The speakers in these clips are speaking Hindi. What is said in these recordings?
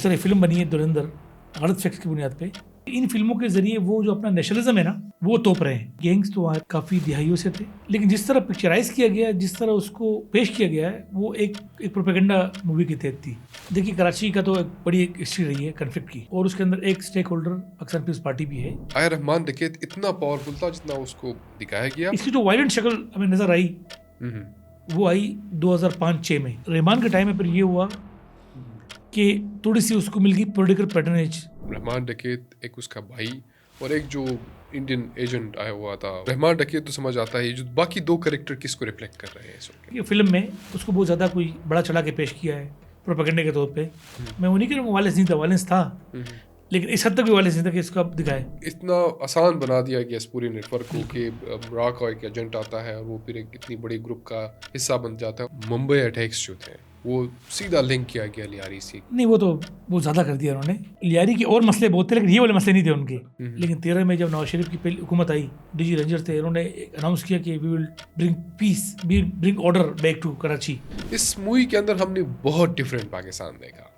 तरह फिल्म बनी है धुरंधर गलत फैक्ट्स की बुनियाद पे, इन फिल्मों के जरिए वो जो अपना नेशनलिज्म है ना वो तोप रहे हैं। गैंग्स तो आज काफ़ी दिहाइयों से थे, लेकिन जिस तरह पिक्चराइज किया गया, जिस तरह उसको पेश किया गया है, वो एक प्रोपेगेंडा मूवी की तहत थी। देखिए कराची का तो एक बड़ी एक हिस्ट्री रही है कन्फ्लिक्ट की, और उसके अंदर एक स्टेक होल्डर पाकिस्तान पीपल्स पार्टी भी है। आया रहमान डकैत इतना पावरफुल था जितना उसको दिखाया गया। इसकी जो वायलेंट शक्ल हमें नजर आई वो आई 2005-6 में। रहमान के टाइम में फिर ये हुआ कि थोड़ी सी उसको मिल गई पॉलिटिकल पैटर्नेज। रहमान डकैत एक उसका भाई और एक जो इंडियन एजेंट आया हुआ था। रहमान डकैत तो समझ आता है, जो बाकी दो कैरेक्टर किसको रिफ्लेक्ट कर रहे हैं इस वक्त। ये फिल्म में उसको बहुत ज़्यादा कोई बड़ा चढ़ा के पेश किया है प्रोपेगेंडे के तौर पे। मैं वो नहीं कह रहा हूँ वायलेंस नहीं था, वायलेंस था, लेकिन इस हद तक भी वायलेंस नहीं था कि इसको अब दिखाए। इतना आसान बना दिया गया इस पूरे नेटवर्क को कि राह का एक एजेंट आता है और वो फिर एक इतनी बड़ी ग्रुप का हिस्सा बन जाता है। मुंबई अटैक्स जो थे वो सीधा लिंक किया गया लियारी से। नहीं, वो तो बहुत ज़्यादा कर दिया उन्होंने। लियारी के और मसले बहुत थे, लेकिन ये वाले मसले नहीं थे उनके। लेकिन 13 में जब नवाज शरीफ की पहली हुकूमत आई, डीजी रेंजर थे, उन्होंने अनाउंस किया कि we will bring peace, we bring order back to Karachi. इस मूवी के अंदर हमने बहुत डिफरेंट पाकिस्तान देखा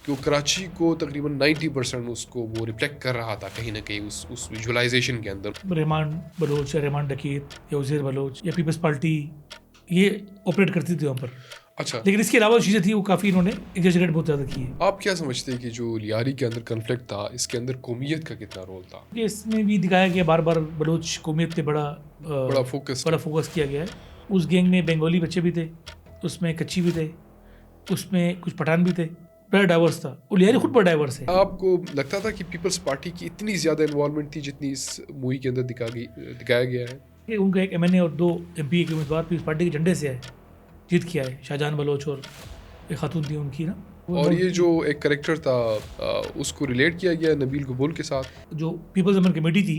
कि वो कराची को तकरीबन 90% उसको वो रिफ्लेक्ट कर रहा था कहीं ना कहीं उस विजुअलाइजेशन के अंदर। रहमान बलोच या रहमान डकैत या उज़ैर बलोच या पीपल्स पार्टी ये ऑपरेट करती थी वहाँ पर। अच्छा, लेकिन इसके अलावा चीज़ें थी वो काफ़ी इन्होंने एग्जैजरेट बहुत ज़्यादा की है। आप क्या समझते हैं कि जो लियारी के अंदर कन्फ्लिक्ट था, इसके अंदर कौमियत का कितना रोल था? कि इसमें भी दिखाया गया बार बार बलोच कौमियत पे बड़ा फोकस किया गया है। उस गैंग में बंगाली बच्चे भी थे, उसमें कच्ची भी थे, उसमें कुछ पठान भी थे, बड़ा डाइवर्स था। और लियारी खुद बड़ा डाइवर्स है। आपको लगता था कि पीपल्स पार्टी की इतनी ज़्यादा इन्वॉल्वमेंट थी जितनी इस मूवी के अंदर दिखाया गया है? कि उनका एक एमएनए और 2 एमपी के उम्मीदवार पीपल्स पार्टी के झंडे से है जीत किया है। शाहजहान बलोच और एक खातून थी उनकी ना। और ये जो एक करेक्टर था उसको रिलेट किया गया नबील कबूल के साथ। जो पीपल्स अमन कमेटी थी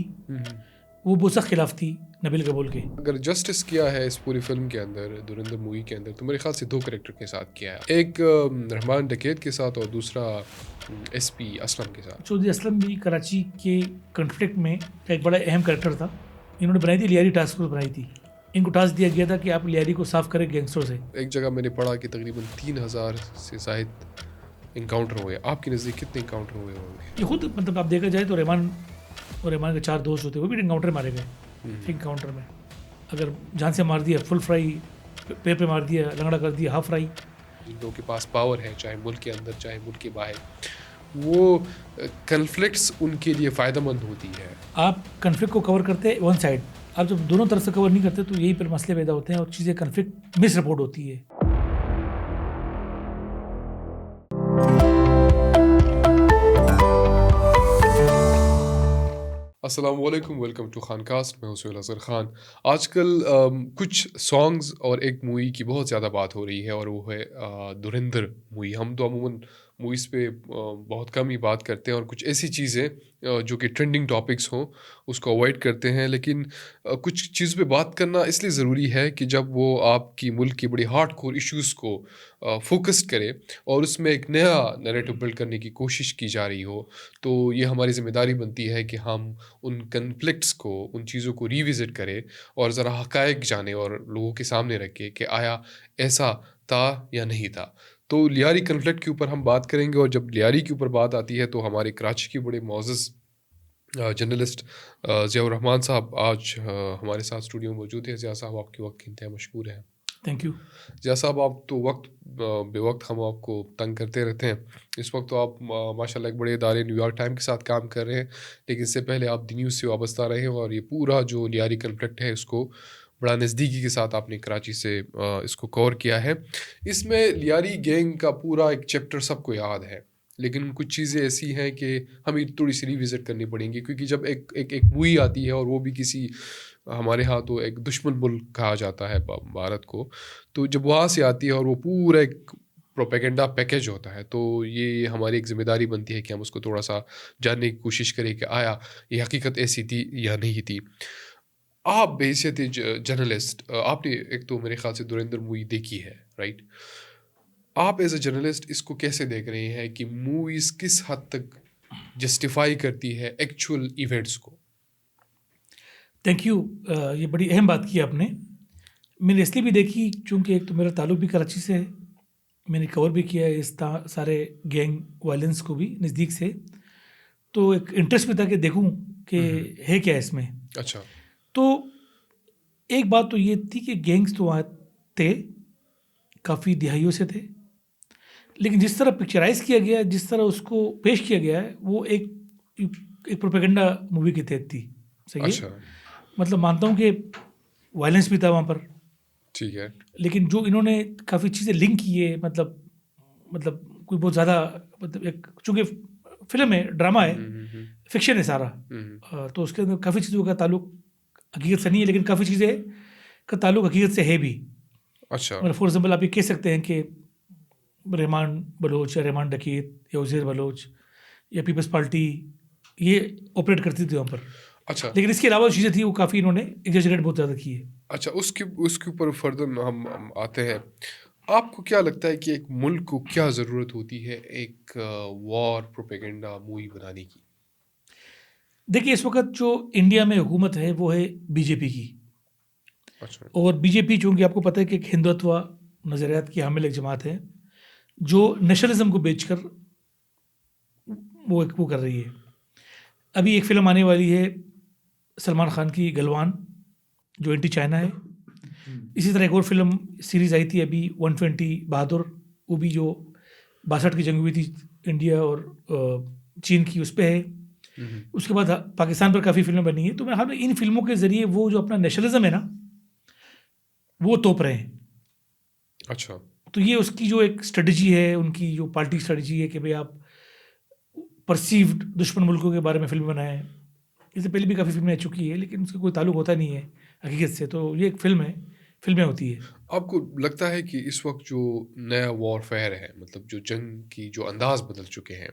वो बहुत सख्त खिलाफ थी नबील कबूल के। अगर जस्टिस किया है इस पूरी फिल्म के अंदर, धुरंधर मूवी के अंदर, तो मेरे ख्याल से दो करेक्टर के साथ किया है। एक रहमान डकैत के साथ और दूसरा एसपी असलम के साथ। चौधरी असलम भी कराची के कॉन्फ्लिक्ट में एक बड़ा अहम करेक्टर था। इन्होंने बनाई थी लियारी टास्क फोर्स बनाई थी। इनको टास्क दिया गया था कि आप लियारी को साफ करें गैंगस्टर से। एक जगह मैंने पढ़ा कि तकरीबन 3000 से शायद इनकाउंटर हुए। आपके नज़दीक कितने इनकाउंटर हुए होंगे? ये खुद मतलब आप देखा जाए तो रहमान और रहमान के 4 दोस्त होते वो भी इनकाउंटर मारे गए। इनकाउंटर में अगर जान से मार दिया, फुल फ्राई पैर पे मार दिया, लंगड़ा कर दिया, हाफ फ्राई। जिन लोगों के पास पावर है, चाहे मुल्क के अंदर चाहे मुल्क के बाहर, वो कन्फ्लिक्ट्स उनके लिए फ़ायदेमंद होती है। आप कन्फ्लिक्ट को कवर करते हैं वन साइड, आप जब दोनों तरफ से कवर नहीं करते तो यही पर मसले पैदा होते हैं और चीज़ें कन्फ्लिक्ट मिस रिपोर्ट होती है। अस्सलाम वालेकुम, वेलकम टू खानकास्ट। मैं हूं सुहेल अज़हर खान। आजकल कुछ सॉन्ग्स और एक मूवी की बहुत ज़्यादा बात हो रही है और वो है धुरंधर मूवी। हम तो अमूमन मूवीज़ पे बहुत कम ही बात करते हैं और कुछ ऐसी चीज़ें जो कि ट्रेंडिंग टॉपिक्स हों उसको अवॉइड करते हैं। लेकिन कुछ चीज़ पे बात करना इसलिए ज़रूरी है कि जब वो आपकी मुल्क की बड़ी हार्डकोर इश्यूज़ को फोकस करे और उसमें एक नया नैरेटिव बिल्ड करने की कोशिश की जा रही हो, तो ये हमारी ज़िम्मेदारी बनती है कि हम उन कन्फ्लिक्ट्स को, उन चीज़ों को रिविज़िट करें और ज़रा हक़ाइक़ जाने और लोगों के सामने रखें कि आया ऐसा था या नहीं था। तो लियारी कन्फ्लिक्ट के ऊपर हम बात करेंगे। और जब लियारी के ऊपर बात आती है तो हमारे कराची के बड़े मोअज़्ज़ज़ जर्नलिस्ट ज़ियाउर रहमान साहब आज हमारे साथ स्टूडियो में मौजूद हैं। ज़िया साहब, आपके वक्त के इंतहा मशकूर हैं। Thank you. ज़िया साहब, आप तो वक्त बेवक्त हम आपको तंग करते रहते हैं। इस वक्त तो आप माशाल्लाह एक बड़े इदारे न्यूयॉर्क टाइम के साथ काम कर रहे हैं, लेकिन इससे पहले आप दी न्यूज़ से वाबस्ता रहे हैं और ये पूरा जो लियारी कन्फ्लिक्ट है इसको बड़ा नज़दीकी के साथ आपने कराची से इसको कवर किया है। इसमें लियारी गैंग का पूरा एक चैप्टर सबको याद है, लेकिन कुछ चीज़ें ऐसी हैं कि हमें थोड़ी सी रिविज़िट करनी पड़ेंगी, क्योंकि जब एक मूवी आती है और वो भी किसी, हमारे यहाँ तो एक दुश्मन मुल्क कहा जाता है भारत को, तो जब वहाँ से आती है और वो पूरा एक प्रोपेगेंडा पैकेज होता है, तो ये हमारी एक ज़िम्मेदारी बनती है कि हम उसको थोड़ा सा जानने की कोशिश करें कि आया ये हकीकत ऐसी थी या नहीं थी। आप बेहैसियत जर्नलिस्ट, आपने एक तो मेरे ख्याल से धुरंधर मूवी देखी है, राइट? आप एज अ जर्नलिस्ट इसको कैसे देख रहे हैं कि मूवीज़ किस हद तक जस्टिफाई करती है एक्चुअल इवेंट्स को? Thank you. ये बड़ी अहम बात की आपने। मैंने इसलिए भी देखी चूँकि एक तो मेरा ताल्लुक भी कराची से है मैंने कवर भी किया है इस सारे गैंग वायलेंस को भी नज़दीक से, तो एक इंटरेस्ट भी था कि देखूं कि है क्या इसमें। अच्छा। तो एक बात तो ये थी कि गैंग्स तो वहाँ थे, काफ़ी दिहाइयों से थे, लेकिन जिस तरह पिक्चराइज किया गया है, जिस तरह उसको पेश किया गया है, वो एक प्रोपेगेंडा मूवी की तहत थी। सही है, अच्छा। मतलब मानता हूँ कि वायलेंस भी था वहाँ पर, ठीक है। लेकिन जो इन्होंने काफ़ी चीज़ें लिंक की है, मतलब कोई बहुत ज़्यादा, मतलब एक चूँकि फिल्म है, ड्रामा है, फिक्शन है सारा, तो उसके अंदर काफ़ी चीज़ों का ताल्लुक हकीकत से नहीं है, लेकिन काफ़ी चीज़ें का ताल्लुक हकीकत से है भी। अच्छा। मतलब फॉर एग्जाम्पल आप ये कह सकते हैं कि रहमान बलोच या रहमान डकीत या उज़ैर बलोच या पीपल्स पार्टी ये ऑपरेट करती थी वहाँ पर, अच्छा। लेकिन इसके अलावा जो चीज़ें थी वो काफ़ी इन्होंने एग्जैजरेट बहुत ज़्यादा की है। अच्छा, उसके उसके ऊपर फर्दर हम आते हैं। आपको क्या लगता है कि एक मुल्क को क्या ज़रूरत होती है एक वॉर प्रोपेगेंडा मूवी बनाने की? देखिए, इस वक्त जो इंडिया में हुकूमत है वो है बीजेपी की, अच्छा। और बीजेपी चूँकि आपको पता है कि एक हिंदुत्व नज़रियात की हामिल एक जमात है जो नेशनलिज्म को बेचकर वो कर रही है। अभी एक फ़िल्म आने वाली है सलमान खान की, गलवान, जो एंटी चाइना है। इसी तरह एक और फिल्म सीरीज़ आई थी अभी 120 बहादुर, वो भी जो 62 की जंग हुई थी इंडिया और चीन की, उस पे है। उसके बाद पाकिस्तान पर काफ़ी फिल्में बनी हैं। तो मेरे ख्याल में इन फिल्मों के ज़रिए वो जो अपना नेशनलिज्म है ना, वो तोप रहे हैं। अच्छा। तो ये उसकी जो एक स्ट्रेटजी है, उनकी जो पार्टी स्ट्रेटजी है कि भाई आप परसीव्ड दुश्मन मुल्कों के बारे में फिल्म बनाएं। इससे पहले भी काफ़ी फिल्में आ चुकी है, लेकिन उसका कोई ताल्लुक होता नहीं है हकीकत से। तो ये एक फिल्म है, फिल्में होती है। आपको लगता है कि इस वक्त जो नया वॉरफेयर है, मतलब जो जंग की जो अंदाज बदल चुके हैं,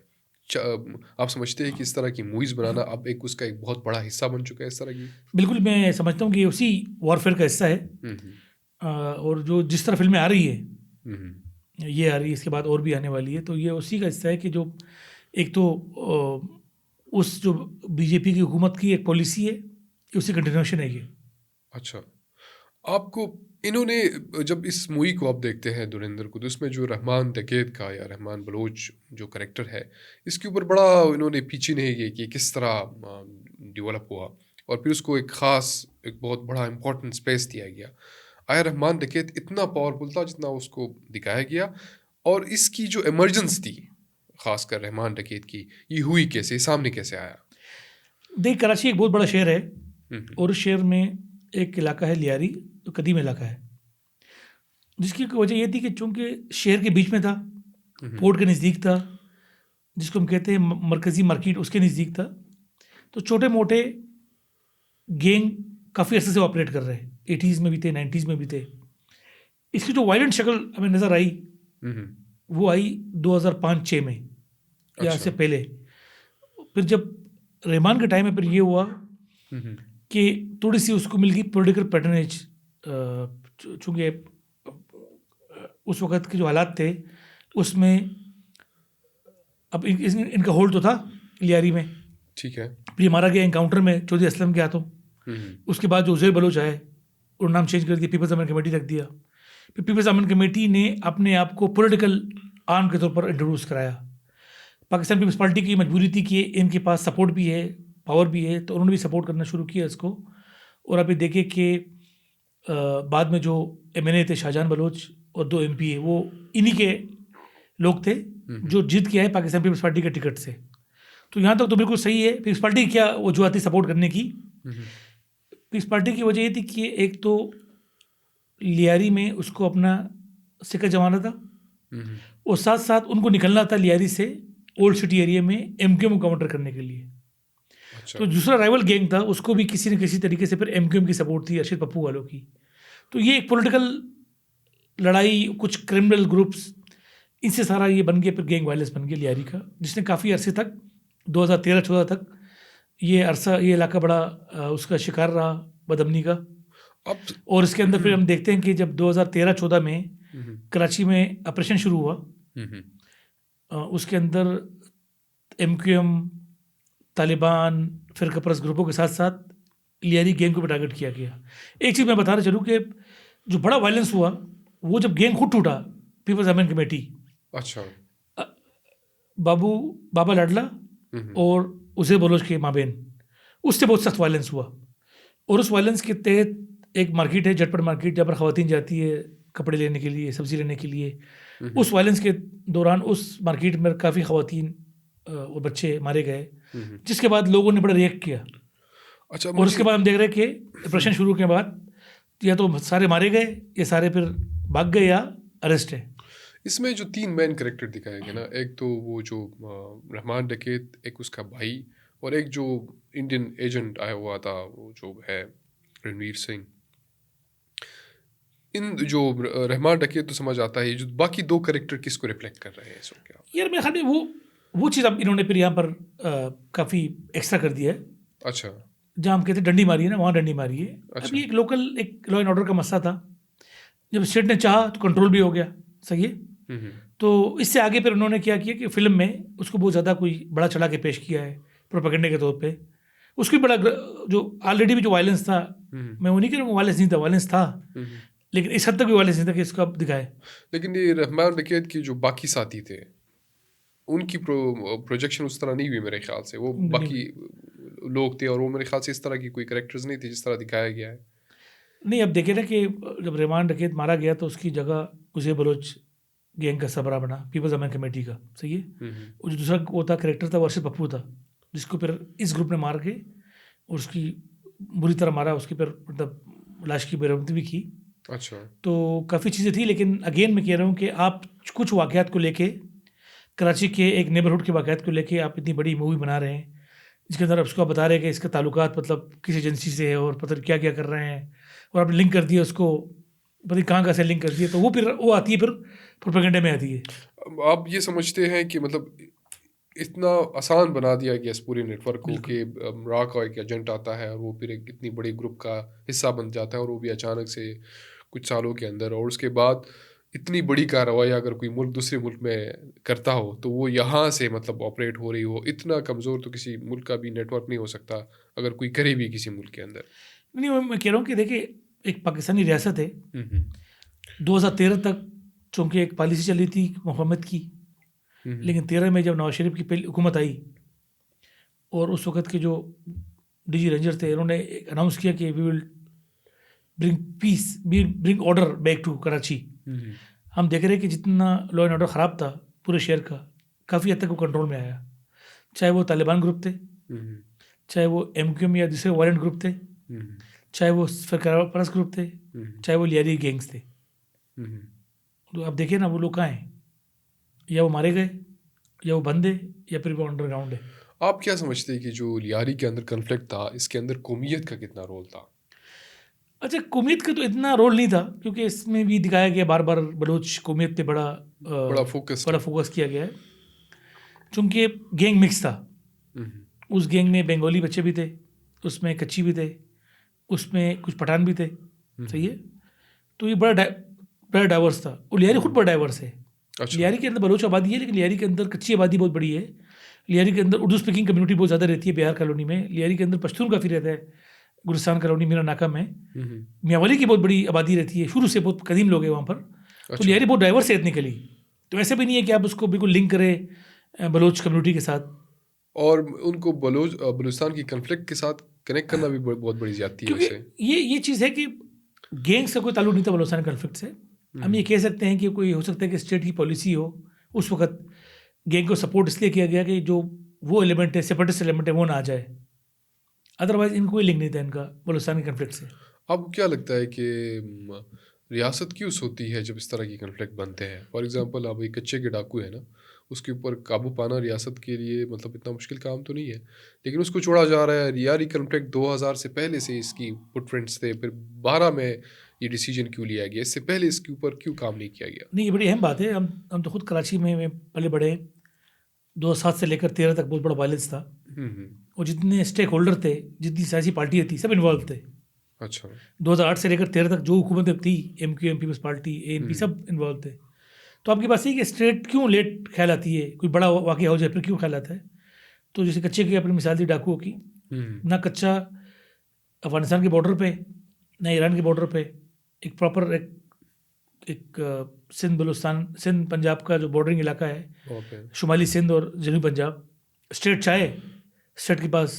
आप समझते हैं कि इस तरह की मूवीज़ बनाना अब एक उसका एक बहुत बड़ा हिस्सा बन चुका है इस तरह की? बिल्कुल, मैं समझता हूँ कि ये उसी वॉरफेयर का हिस्सा है। हम्म। और जो जिस तरह फिल्में आ रही है, हम्म। ये आ रही है, इसके बाद और भी आने वाली है, तो ये उसी का हिस्सा है कि जो एक तो उस जो बीजेपी की हुकूमत की एक पॉलिसी है, उसी कंटिन्यूशन है ये। अच्छा। आपको इन्होंने जब इस मूवी को आप देखते हैं धुरंधर को, तो इसमें जो रहमान डकैत का या रहमान बलोच जो करेक्टर है, इसके ऊपर बड़ा इन्होंने पीछे नहीं किया कि किस तरह डेवलप हुआ, और फिर उसको एक ख़ास, एक बहुत बड़ा इंपॉर्टेंट स्पेस दिया गया। आया रहमान डकैत इतना पावरफुल था जितना उसको दिखाया गया, और इसकी जो इमरजेंस थी ख़ासकर रहमान डकैत की, ये हुई कैसे, सामने कैसे आया? देख, कराची एक बहुत बड़ा शहर है, हम्म। और उस शहर में एक इलाका है लियारी, तो कदीम इलाका है, जिसकी वजह ये थी कि चूंकि शहर के बीच में था, पोर्ट के नज़दीक था, जिसको हम कहते हैं मरकज़ी मार्केट, उसके नज़दीक था। तो छोटे मोटे गैंग काफ़ी अर्से से ऑपरेट कर रहे हैं, 80s में भी थे, 90s में भी थे। इसकी जो वायलेंट शक्ल हमें नज़र आई, हम्म। वो आई 2005-6 में, या अच्छा। इससे पहले। फिर जब रहमान के टाइम में फिर ये हुआ हम्म। कि थोड़ी सी उसको मिल गई पॉलिटिकल पैटर्नेज, चूँकि उस वक़्त के जो हालात थे उसमें, अब इनका होल्ड तो था लियारी में। ठीक है। फिर ये मारा गया एनकाउंटर में चौधरी असलम के हाथों। हम्म। उसके बाद जो उज़ैर बलोच आए, और नाम चेंज कर दिया, पीपल्स अमन कमेटी रख दिया। फिर पीपल्स अमन कमेटी ने अपने आप को पॉलिटिकल आर्म के तौर पर इंट्रोड्यूस कराया। पाकिस्तान पीपल्स पार्टी की मजबूरी थी कि इनके पास सपोर्ट भी है, पावर भी है, तो उन्होंने भी सपोर्ट करना शुरू किया इसको। और अभी देखे कि बाद में जो MNA थे, शाहजहां बलोच, और 2 MP है, वो इन्हीं के लोग थे जो जीत के आए पाकिस्तान पीपल्स पार्टी के टिकट से। तो यहाँ तक तो बिल्कुल सही है। पीपल्स पार्टी क्या वजूहत थी सपोर्ट करने की? पीपल्स पार्टी की वजह ये थी कि एक तो लियारी में उसको अपना सिक्का जमाना था, और साथ साथ उनको निकलना था लियारी से ओल्ड सिटी एरिया में MQM को काउंटर करने के लिए। अच्छा। तो दूसरा राइवल गैंग था, उसको भी किसी न किसी तरीके से फिर MQM की सपोर्ट थी, अर्शद पप्पू वालों की। तो ये एक पॉलिटिकल लड़ाई, कुछ क्रिमिनल ग्रुप्स, इनसे सारा ये बन गया, फिर गैंग वायलेंस बन गया लियारी का, जिसने काफ़ी अरसे तक 2013-14 तक ये इलाका बड़ा उसका शिकार रहा बदअमनी का। अब और इसके अंदर फिर हम देखते हैं कि जब 2013-14 में कराची में ऑपरेशन शुरू हुआ, उसके अंदर MQM, तालिबान, फिरकापरस्त ग्रुपों के साथ साथ लियारी गैंग को भी टारगेट किया गया। एक चीज़ मैं बताना चलूँ कि जो बड़ा वायलेंस हुआ, वो जब गैंग खुद टूटा, पीपल्स अमेन कमेटी, अच्छा। बाबा लाडला और उसे बलोच के माबेन, उससे बहुत सख्त वायलेंस हुआ। और उस वायलेंस के तहत एक मार्केट है, झटपट मार्केट, जहाँ पर ख़वातीन जाती है कपड़े लेने के लिए, सब्ज़ी लेने के लिए। उस वायलेंस के दौरान उस मार्केट में काफ़ी ख़वातीन और बच्चे मारे गए, जिसके बाद लोगों ने बड़ा रिएक्ट किया। अच्छा, और उसके बाद हम देख रहे हैं कि प्रश्न शुरू के बाद या तो सारे मारे गए या सारे फिर भाग गए या अरेस्ट है। इसमें जो 3 मेन कैरेक्टर दिखाए गए ना, एक तो वो जो रहमान डकैत, एक उसका भाई, और एक जो इंडियन एजेंट आया हुआ था, वो जो है रणवीर सिंह। इन जो रहमान डकैत तो समझ आता है, जो बाकी 2 कैरेक्टर किसको रिफ्लेक्ट कर रहे हैं इस वक्त? यार मेरे ख्याल में वो चीज़ अब इन्होंने फिर यहाँ पर काफ़ी एक्स्ट्रा कर दिया है। अच्छा। जहाँ हम कहते हैं डंडी मारी है ना, वहाँ डंडी मारी है। अच्छा। अभी एक लोकल एक लॉ एंड ऑर्डर का मसला था, जब स्टेट ने चाहा तो कंट्रोल भी हो गया, सही है। तो इससे आगे फिर उन्होंने क्या किया कि फिल्म में उसको बहुत ज़्यादा कोई बड़ा चढ़ा के पेश किया है प्रोपेगेंडे के तौर पे। उसको भी बड़ा जो ऑलरेडी भी जो वायलेंस था, मैं वो नहीं कह रहा हूँ वायलेंस नहीं था, वायलेंस था, लेकिन इस हद तक भी वायलेंस नहीं था कि इसको अब दिखाए। लेकिन ये रहमान डकैत की जो बाकी साथी थे, उनकी प्रोजेक्शन उस तरह नहीं हुई मेरे ख्याल से। वो बाकी लोग थे और वो मेरे ख्याल से इस तरह की कोई कैरेक्टर्स नहीं थे जिस तरह दिखाया गया है। नहीं, अब देखे ना कि जब रहमान डकैत मारा गया तो उसकी जगह उसे बलोच गैंग का सरबराह बना, पीपल्स अमेन कमेटी का, सही है। और जो दूसरा वो था कैरेक्टर था, वो अर्शद पप्पू था, जिसको फिर इस ग्रुप ने मार के और उसकी बुरी तरह मारा, उसकी फिर मतलब लाश की बरामदी भी की। अच्छा। तो काफ़ी चीज़ें थी, लेकिन अगेन मैं कह रहा हूँ कि आप कुछ वाक़यात को लेके, कराची के एक नेबरहुड के वाक़यात को लेके आप इतनी बड़ी मूवी बना रहे हैं, जिसके अंदर आप उसको बता रहे हैं कि इसका ताल्लुकात मतलब किस एजेंसी से है और पता नहीं क्या क्या कर रहे हैं, और आपने लिंक कर दिया उसको, पता नहीं कहाँ से लिंक कर दिया, तो वो फिर वो आती है, फिर प्रोपेगेंडे में आती है। आप ये समझते हैं कि मतलब इतना आसान बना दिया गया इस पूरे नेटवर्क को कि रा का एक एजेंट आता है और वो फिर एक इतनी बड़ी ग्रुप का हिस्सा बन जाता है, और वो भी अचानक से कुछ सालों के अंदर, और उसके बाद इतनी बड़ी कार्रवाई अगर कोई मुल्क दूसरे मुल्क में करता हो तो वो यहाँ से मतलब ऑपरेट हो रही हो। इतना कमज़ोर तो किसी मुल्क का भी नेटवर्क नहीं हो सकता अगर कोई करे भी किसी मुल्क के अंदर। नहीं, मैं कह रहा हूँ कि देखिए, एक पाकिस्तानी रियासत है, हम्म 2013 तक चूँकि एक पॉलिसी चली थी मोहम्मद की, लेकिन 13 में जब नवाज शरीफ की पहली हुकूमत आई और उस वक्त के जो डीजी रेंजर थे, उन्होंने अनाउंस किया कि we will bring peace, bring order back to Karachi. हम देख रहे हैं कि जितना लॉ एंड ऑर्डर ख़राब था पूरे शहर का, काफ़ी हद तक वो कंट्रोल में आया। चाहे वो तालिबान ग्रुप थे, चाहे वो MQM या दूसरे वायलेंट ग्रुप थे, चाहे वो फरकार परस ग्रुप थे, चाहे वो लियारी गैंग्स थे। तो आप देखिए ना, वो लोग कहाँ हैं, या वो मारे गए, या वो बंद है, या फिर वो अंडरग्राउंड है। आप क्या समझते हैं कि जो लियारी के अंदर कन्फ्लिक्ट था, इसके अंदर कौमियत का कितना रोल था? अच्छा, कौमियत का तो इतना रोल नहीं था, क्योंकि इसमें भी दिखाया गया बार बार बलोच कौमियत पे बड़ा फोकस किया गया है, चूँकि गैंग मिक्स था। उस गैंग में बंगाली बच्चे भी थे, उसमें कच्ची भी थे, उसमें कुछ पठान भी थे, सही है। तो ये बड़ा डाइवर्स था, और लियारी खुद बड़ा डाइवर्स है। अच्छा। लियारी के अंदर बलोच आबादी है, लेकिन लियारी के अंदर कच्ची आबादी बहुत बड़ी है। लियारी के अंदर उर्दू स्पीकिंग कम्युनिटी बहुत ज़्यादा रहती है बिहार कॉलोनी में। लियारी के अंदर पश्तून काफ़ी रहता है, गुलिस्तान कॉलोनी मीरा नाका में। मियाँवाली की बहुत बड़ी आबादी रहती है, शुरू से बहुत कदीम लोग हैं वहाँ पर। तो लियारी बहुत डाइवर्स है एथनिकली, तो ऐसे भी नहीं है कि आप उसको बिल्कुल लिंक करें बलोच कम्युनिटी के साथ। और उनको बलूचिस्तान की कन्फ्लिक्ट के साथ कनेक्ट करना भी बहुत बड़ी ज्यादती है क्योंकि वैसे। ये चीज़ है कि गैंग्स का कोई ताल्लुक नहीं था बलूचिस्तान कन्फ्लिक्ट से। हम ये कह सकते हैं कि कोई हो सकता है कि स्टेट की पॉलिसी हो, उस वक्त गैंग को सपोर्ट इसलिए किया गया कि जो वो एलिमेंट है, सेपरेटिस्ट एलिमेंट है, वो ना आ जाए। अदरवाइज इनको कोई लिंक नहीं था इनका बलूचिस्तान के कन्फ्लिक्ट से। आपको क्या लगता है कि रियासत क्यों सोती है जब इस तरह की कन्फ्लिक्ट बनते हैं? फॉर एग्जांपल अब एक कच्चे के डाकू है ना, उसके ऊपर काबू पाना रियासत के लिए मतलब इतना मुश्किल काम तो नहीं है, लेकिन उसको छोड़ा जा रहा है। रियारी कन्फ्लिक्ट 2000 से पहले से इसकी फुटप्रिंट्स थे, फिर 12 में ये डिसीजन क्यों लिया गया? इससे पहले इसके ऊपर क्यों काम नहीं किया गया? नहीं, ये बड़ी अहम बात है। हम तो खुद कराची में पले बड़े, 2007 से लेकर 13 तक बहुत बड़ा वायलेंस था, और जितने स्टेक होल्डर थे, जितनी सियासी पार्टियाँ थी, सब इन्वॉल्व थे। अच्छा। 2008 से लेकर 13 तक जो हुकूमतें थी, MQM पीपल्स पार्टी, ANP, सब इन्वॉल्व थे। तो आपकी बात सही कि स्टेट क्यों लेट ख्याल आती है, कोई बड़ा वाक़या हो जाए फिर क्यों ख्याल आता है। तो जैसे कच्चे की अपनी मिसाल थी डाकुओं की, ना कच्चा अफगानिस्तान के बॉर्डर पे, ना ईरान के बॉर्डर पे एक प्रॉपर एक सिंध बलूचिस्तान, सिंध पंजाब का जो बॉर्डरिंग इलाका है, वहाँ पे शुमाली सिंध और जनूबी पंजाब। स्टेट चाहे, स्टेट के पास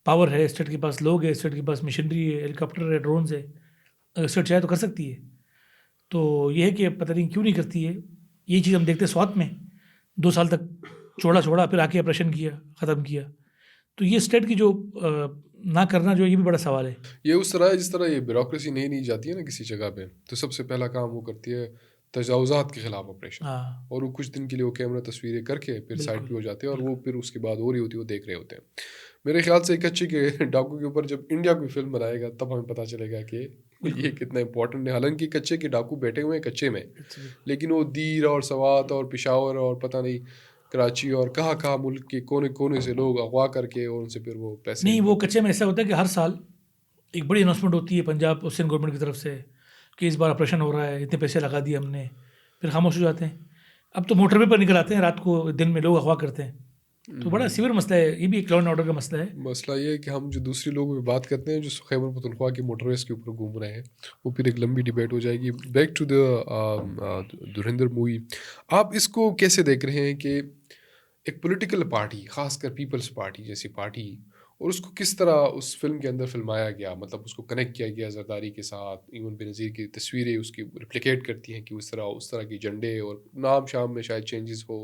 पावर है, स्टेट के पास लोग है, स्टेट के पास मशीनरी है, हेलीकॉप्टर है, ड्रोन्स है, अगर स्टेट चाहे तो कर सकती है। तो ये है कि पता नहीं क्यों नहीं करती है। यही चीज़ हम देखते हैं स्वात में, 2 साल तक छोड़ा फिर आके ऑपरेशन किया, ख़त्म किया। तो ये स्टेट की जो ना करना जो, ये भी बड़ा सवाल है। ये उस तरह है जिस तरह ये ब्यूरोक्रेसी नहीं जाती है ना किसी जगह पे, तो सबसे पहला काम वो करती है तजावुज़ात के खिलाफ ऑपरेशन। हाँ, और वो कुछ दिन के लिए वो कैमरा तस्वीरें करके फिर साइड पे बिल्कुल, हो जाते हैं, और वो फिर उसके बाद हो रही होती है, वो देख रहे होते हैं। मेरे ख्याल से कच्चे के डाकू के ऊपर जब इंडिया कोई फिल्म बनाएगा तब हमें पता चलेगा कि ये कितना इंपॉर्टेंट है। हालांकि कच्चे के डाकू बैठे हुए हैं कच्चे में, बिल्कुल। लेकिन वो दीर और सवात और पेशावर और पता नहीं कराची और कहाँ कहाँ मुल्क के कोने कोने से लोग अगवा करके और उनसे फिर वो पैसे नहीं, वो कच्चे में ऐसा होता है कि हर साल एक बड़ी अनाउंसमेंट होती है पंजाब और सिंध गवर्नमेंट की तरफ से कि इस बार ऑपरेशन हो रहा है, इतने पैसे लगा दिए हमने, फिर खामोश हो जाते हैं। अब तो मोटरवे पर निकल आते हैं रात को, दिन में लोग अगवा करते हैं। तो बड़ा सीवियर मसला है, ये भी एक लॉ एंड ऑर्डर का मसला है। मसला ये है कि हम जो दूसरी लोगों में बात करते हैं जो खैबर पख्तूनख्वा के मोटरवेज के ऊपर घूम रहे हैं, वो फिर एक लंबी डिबेट हो जाएगी। Back to the Dhurandhar movie, आप इसको कैसे देख रहे हैं कि एक पॉलिटिकल पार्टी, खासकर पीपल्स पार्टी जैसी पार्टी, और उसको किस तरह उस फिल्म के अंदर फिल्माया गया, मतलब उसको कनेक्ट किया गया जरदारी के साथ। इवन बेनज़ीर की तस्वीरें उसकी रिप्लिकेट करती हैं कि उस तरह की झंडे और नाम शाम में शायद चेंजेस हो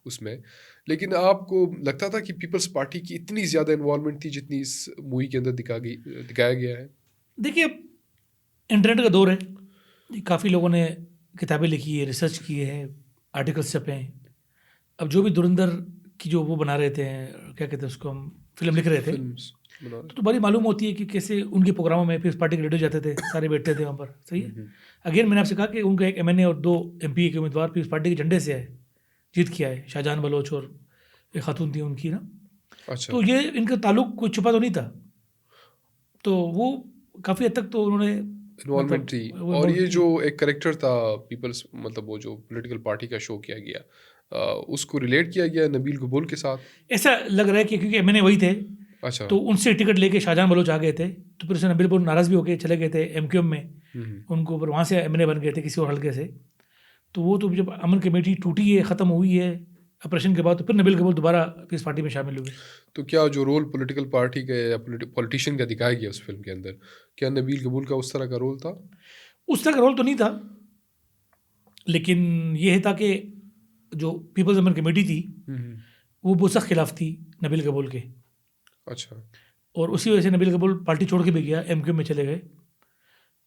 उसमें। लेकिन आपको लगता था कि पीपल्स पार्टी की इतनी ज़्यादा इन्वॉल्वमेंट थी जितनी इस मूवी के अंदर दिखाया गया है? देखिए, अब इंटरनेट का दौर है, काफ़ी लोगों ने किताबें लिखी है, रिसर्च किए हैं, आर्टिकल्स छपे हैं। अब जो भी धुरंधर की जो वो बना रहे थे, क्या कहते हैं उसको, हम फिल्म लिख रहे थे, फिल्म्स बना रहे। तो बड़ी मालूम होती है कि कैसे उनके प्रोग्रामों में पीपल्स पार्टी के रेडियो जाते थे, सारे बैठते थे वहाँ पर। सही है। अगेन मैंने आपसे कहा कि उनका एक एमएनए और 2 एमपी के उम्मीदवार पीपल्स पार्टी के झंडे से है, जीत किया है, शाहजहान बलोच और एक खातून थी उनकी ना। अच्छा। तो ये इनका ताल्लुक कोई छुपा तो नहीं था, तो वो काफ़ी हद तक तो उन्होंने इन्वॉल्वमेंट मतलब थी। वो और involve ये थी। जो एक करेक्टर था पीपल्स, मतलब वो जो पॉलिटिकल पार्टी का शो किया गया, उसको रिलेट किया गया नबील कबूल के साथ। ऐसा लग रहा है कि क्योंकि एमएनए वही थे, अच्छा। तो उनसे टिकट लेके शाहजहां बलोच आ गए थे, तो फिर उसने बिल्कुल नाराज़ भी होकर चले गए थे एमक्यूएम में, उनको फिर वहाँ से एमएनए बन गए थे किसी और हल्के से। तो वो तो जब अमन कमेटी टूटी है, ख़त्म हुई है ऑपरेशन के बाद, तो फिर नबील कबूल दोबारा पीस पार्टी में शामिल हुए। तो क्या जो रोल पॉलिटिकल पार्टी का या पॉलिटिशियन का दिखाया गया उस फिल्म के अंदर, क्या नबील कबूल का उस तरह का रोल था? उस तरह का रोल तो नहीं था, लेकिन ये था कि जो पीपल्स अमन कमेटी थी वो बहुत सख्त खिलाफ थी नबील कबूल के, अच्छा। और उसी वजह से नबील कबूल पार्टी छोड़ के भी गया, एमक्यूएम में चले गए।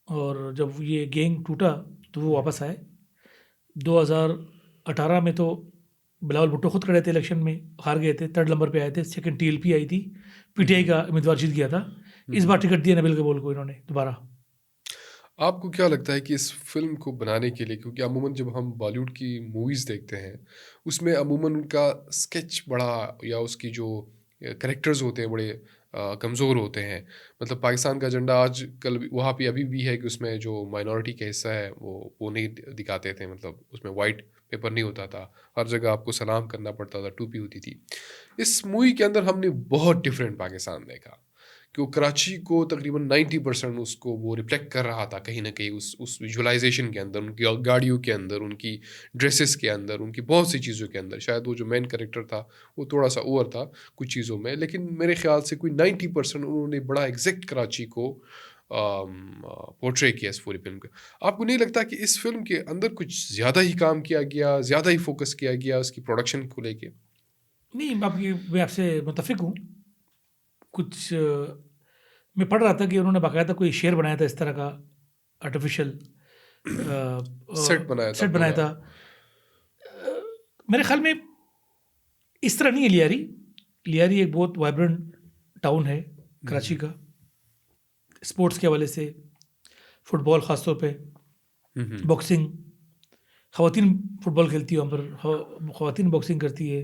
और जब ये गैंग टूटा तो वो वापस आए। 2018 में तो बिलावल भुट्टो खुद खड़े थे इलेक्शन में, हार गए थे, 3rd नंबर पे आए थे, सेकंड टीएलपी आई थी, पीटीआई का उम्मीदवार जीत गया था। इस बार टिकट दिया नबील कबूल को इन्होंने दोबारा। आपको क्या लगता है कि इस फिल्म को बनाने के लिए, क्योंकि अमूमन जब हम बॉलीवुड की मूवीज़ देखते हैं उसमें अमूमन उनका स्केच बड़ा, या उसकी जो करेक्टर्स होते हैं बड़े कमज़ोर होते हैं। मतलब पाकिस्तान का झंडा आज कल वहाँ पे अभी भी है कि उसमें जो माइनॉरिटी का हिस्सा है वो नहीं दिखाते थे, मतलब उसमें वाइट पेपर नहीं होता था, हर जगह आपको सलाम करना पड़ता था, टोपी होती थी। इस मूवी के अंदर हमने बहुत डिफरेंट पाकिस्तान देखा कि वो कराची को तकरीबन 90% उसको वो रिफ्लेक्ट कर रहा था कहीं ना कहीं उस विजुअलाइजेशन के अंदर, उनकी गाड़ियों के अंदर, उनकी ड्रेसेस के अंदर, उनकी बहुत सी चीज़ों के अंदर। शायद वो जो मेन कैरेक्टर था वो थोड़ा सा ओवर था कुछ चीज़ों में, लेकिन मेरे ख्याल से कोई 90% उन्होंने बड़ा एग्जैक्ट कराची को पोर्ट्रे किया इस पूरी फिल्म के। आपको नहीं लगता कि इस फिल्म के अंदर कुछ ज़्यादा ही काम किया गया, ज़्यादा ही फोकस किया गया उसकी प्रोडक्शन को लेके? नहीं, मैं आपसे मुतफिक हूँ। कुछ मैं पढ़ रहा था कि उन्होंने बाकायदा कोई शेर बनाया था इस तरह का, आर्टिफिशियल सेट बनाया था सेट बनाया पूरा। था। मेरे ख्याल में इस तरह नहीं है लियारी। लियारी एक बहुत वाइब्रेंट टाउन है कराची का, स्पोर्ट्स के हवाले से, फुटबॉल ख़ास तौर पे, बॉक्सिंग, ख़वातीन फुटबॉल खेलती है वहाँ पर, ख़वातीन बॉक्सिंग करती है,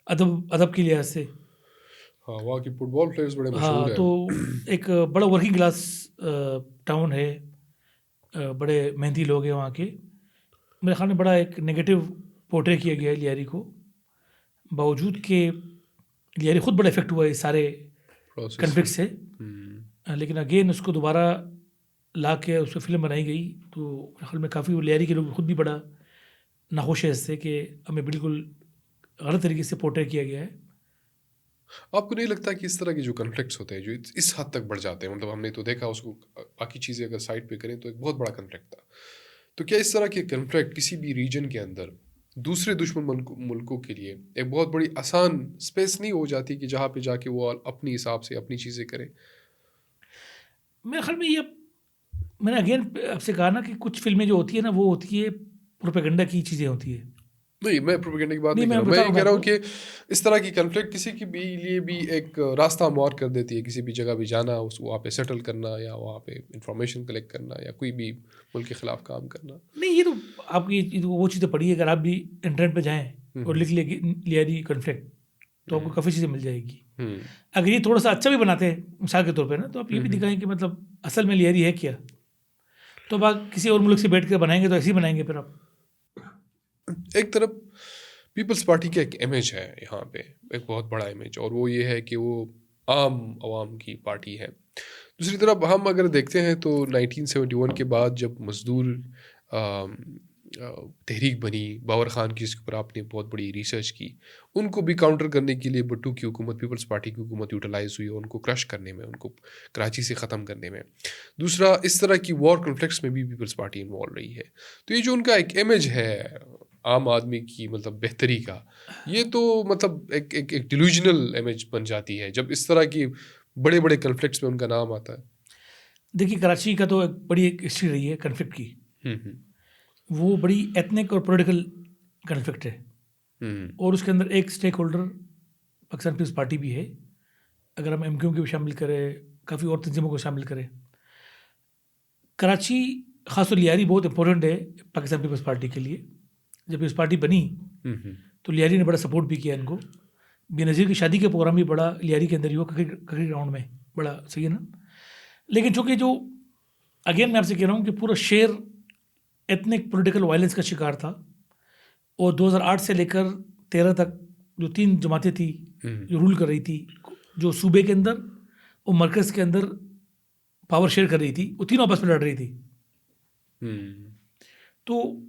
अदब अदब के लिहाज से। हाँ, वहाँ की फुटबॉल प्लेयर्स बड़े हाँ, मशहूर तो हैं। एक बड़ा वर्किंग क्लास टाउन है, बड़े मेहनती लोग हैं वहाँ के। मेरे ख्याल में बड़ा एक नेगेटिव पोर्ट्रे किया गया है लियारी को, बावजूद कि लियारी ख़ुद बड़ा इफेक्ट हुआ है इस सारे प्रोसेस कन्फ्लिक्ट से। लेकिन अगेन उसको दोबारा ला के उस पर फिल्म बनाई गई, तो मेरे ख्याल में काफ़ी लियारी के लोग खुद भी बड़ा नाखुश है इससे कि हमें बिल्कुल गलत तरीके से पोर्ट्रे किया गया है। आपको नहीं लगता कि इस तरह के जो कन्फ्लिक्ट्स होते हैं जो इस हद तक बढ़ जाते हैं, मतलब हमने तो देखा उसको, बाकी चीज़ें अगर साइड पे करें तो एक बहुत बड़ा कन्फ्लिक्ट था, तो क्या इस तरह के कन्फ्लिक्ट किसी भी रीजन के अंदर दूसरे दुश्मन मुल्कों के लिए एक बहुत बड़ी आसान स्पेस नहीं हो जाती कि जहाँ पे जाके वो अपनी हिसाब से अपनी चीज़ें करें? मेरे ख्याल में ये, मैंने अगेन आपसे कहा ना कि कुछ फिल्में जो होती है ना, वो होती है प्रोपेगेंडा की चीज़ें होती है। नहीं, मैं प्रोपेगेंडा की बात नहीं, नहीं कर मैं रहा हूँ, मैं बता ये रहा कह हूँ रहा हूँ आपको। कि इस तरह की कन्फ्लिक्ट किसी के भी लिए भी एक रास्ता हमवार कर देती है, किसी भी जगह भी जाना, उस वहाँ पे सेटल करना या वहाँ पे इंफॉर्मेशन कलेक्ट करना या कोई भी मुल्क के खिलाफ काम करना। नहीं, ये तो आपकी ये तो वो चीज़ें पढ़ी है, अगर आप भी इंटरनेट पे जाएँ और हम्म। लिख लिए लियारी कॉन्फ्लिक्ट, तो आपको हम्म। काफ़ी चीज़ें मिल जाएगी। हम्म। अगर ये थोड़ा सा अच्छा भी बनाते हैं मिसाल के तौर पे ना, तो आप ये भी हम्म। दिखाएं कि मतलब असल में लियारी है क्या। तो अब आप किसी और मुल्क से बैठ कर बनाएंगे तो ऐसे ही बनाएंगे फिर आप। एक तरफ पीपल्स पार्टी का एक इमेज है यहाँ पे, एक बहुत बड़ा इमेज, और वो ये है कि वो आम आवाम की पार्टी है। दूसरी तरफ हम अगर देखते हैं तो 1971 के बाद जब मजदूर अम, तहरीक बनी, बाबर ख़ान की, इसके ऊपर आपने बहुत बड़ी रिसर्च की, उनको भी काउंटर करने के लिए भुट्टो की हुकूमत, पीपल्स पार्टी की हुकूमत यूटिलाइज हुई उनको क्रश करने में, उनको कराची से ख़त्म करने में। दूसरा, इस तरह की वॉर कॉन्फ्लिक्ट्स में भी पीपल्स पार्टी इन्वॉल्व रही है। तो ये जो उनका एक इमेज है आम आदमी की, मतलब बेहतरी का, ये तो मतलब एक डिल्यूजनल इमेज बन जाती है जब इस तरह की बड़े बड़े कन्फ्लिक्ट्स में उनका नाम आता है। देखिए, कराची का तो एक बड़ी एक हिस्ट्री रही है कन्फ्लिक्ट की। हम्म। वो बड़ी एथनिक और पॉलिटिकल कन्फ्लिक्ट है, हम्म। और उसके अंदर एक स्टेक होल्डर पाकिस्तान पीपल्स पार्टी भी है। अगर हम एमक्यूएम को भी शामिल करें, काफ़ी और तंजीमों को शामिल करें, कराची खासतौर लियारी बहुत इंपॉर्टेंट है पाकिस्तान पीपल्स पार्टी के लिए। जब इस पार्टी बनी हम्म। तो लियारी ने बड़ा सपोर्ट भी किया इनको। बेनज़ीर की शादी के प्रोग्राम भी बड़ा लियारी के अंदर ही हुआ, क्रिकेट ग्राउंड में, बड़ा सही है ना। लेकिन चूंकि जो, अगेन मैं आपसे कह रहा हूँ कि पूरा शेर एथनिक पॉलिटिकल वायलेंस का शिकार था, और 2008 से लेकर 13 तक जो 3 जमातें थी जो रूल कर रही थी, जो सूबे के अंदर और मरकज़ के अंदर पावर शेयर कर रही थी, वो तीनों आपस में लड़ रही थी। हम्म। तो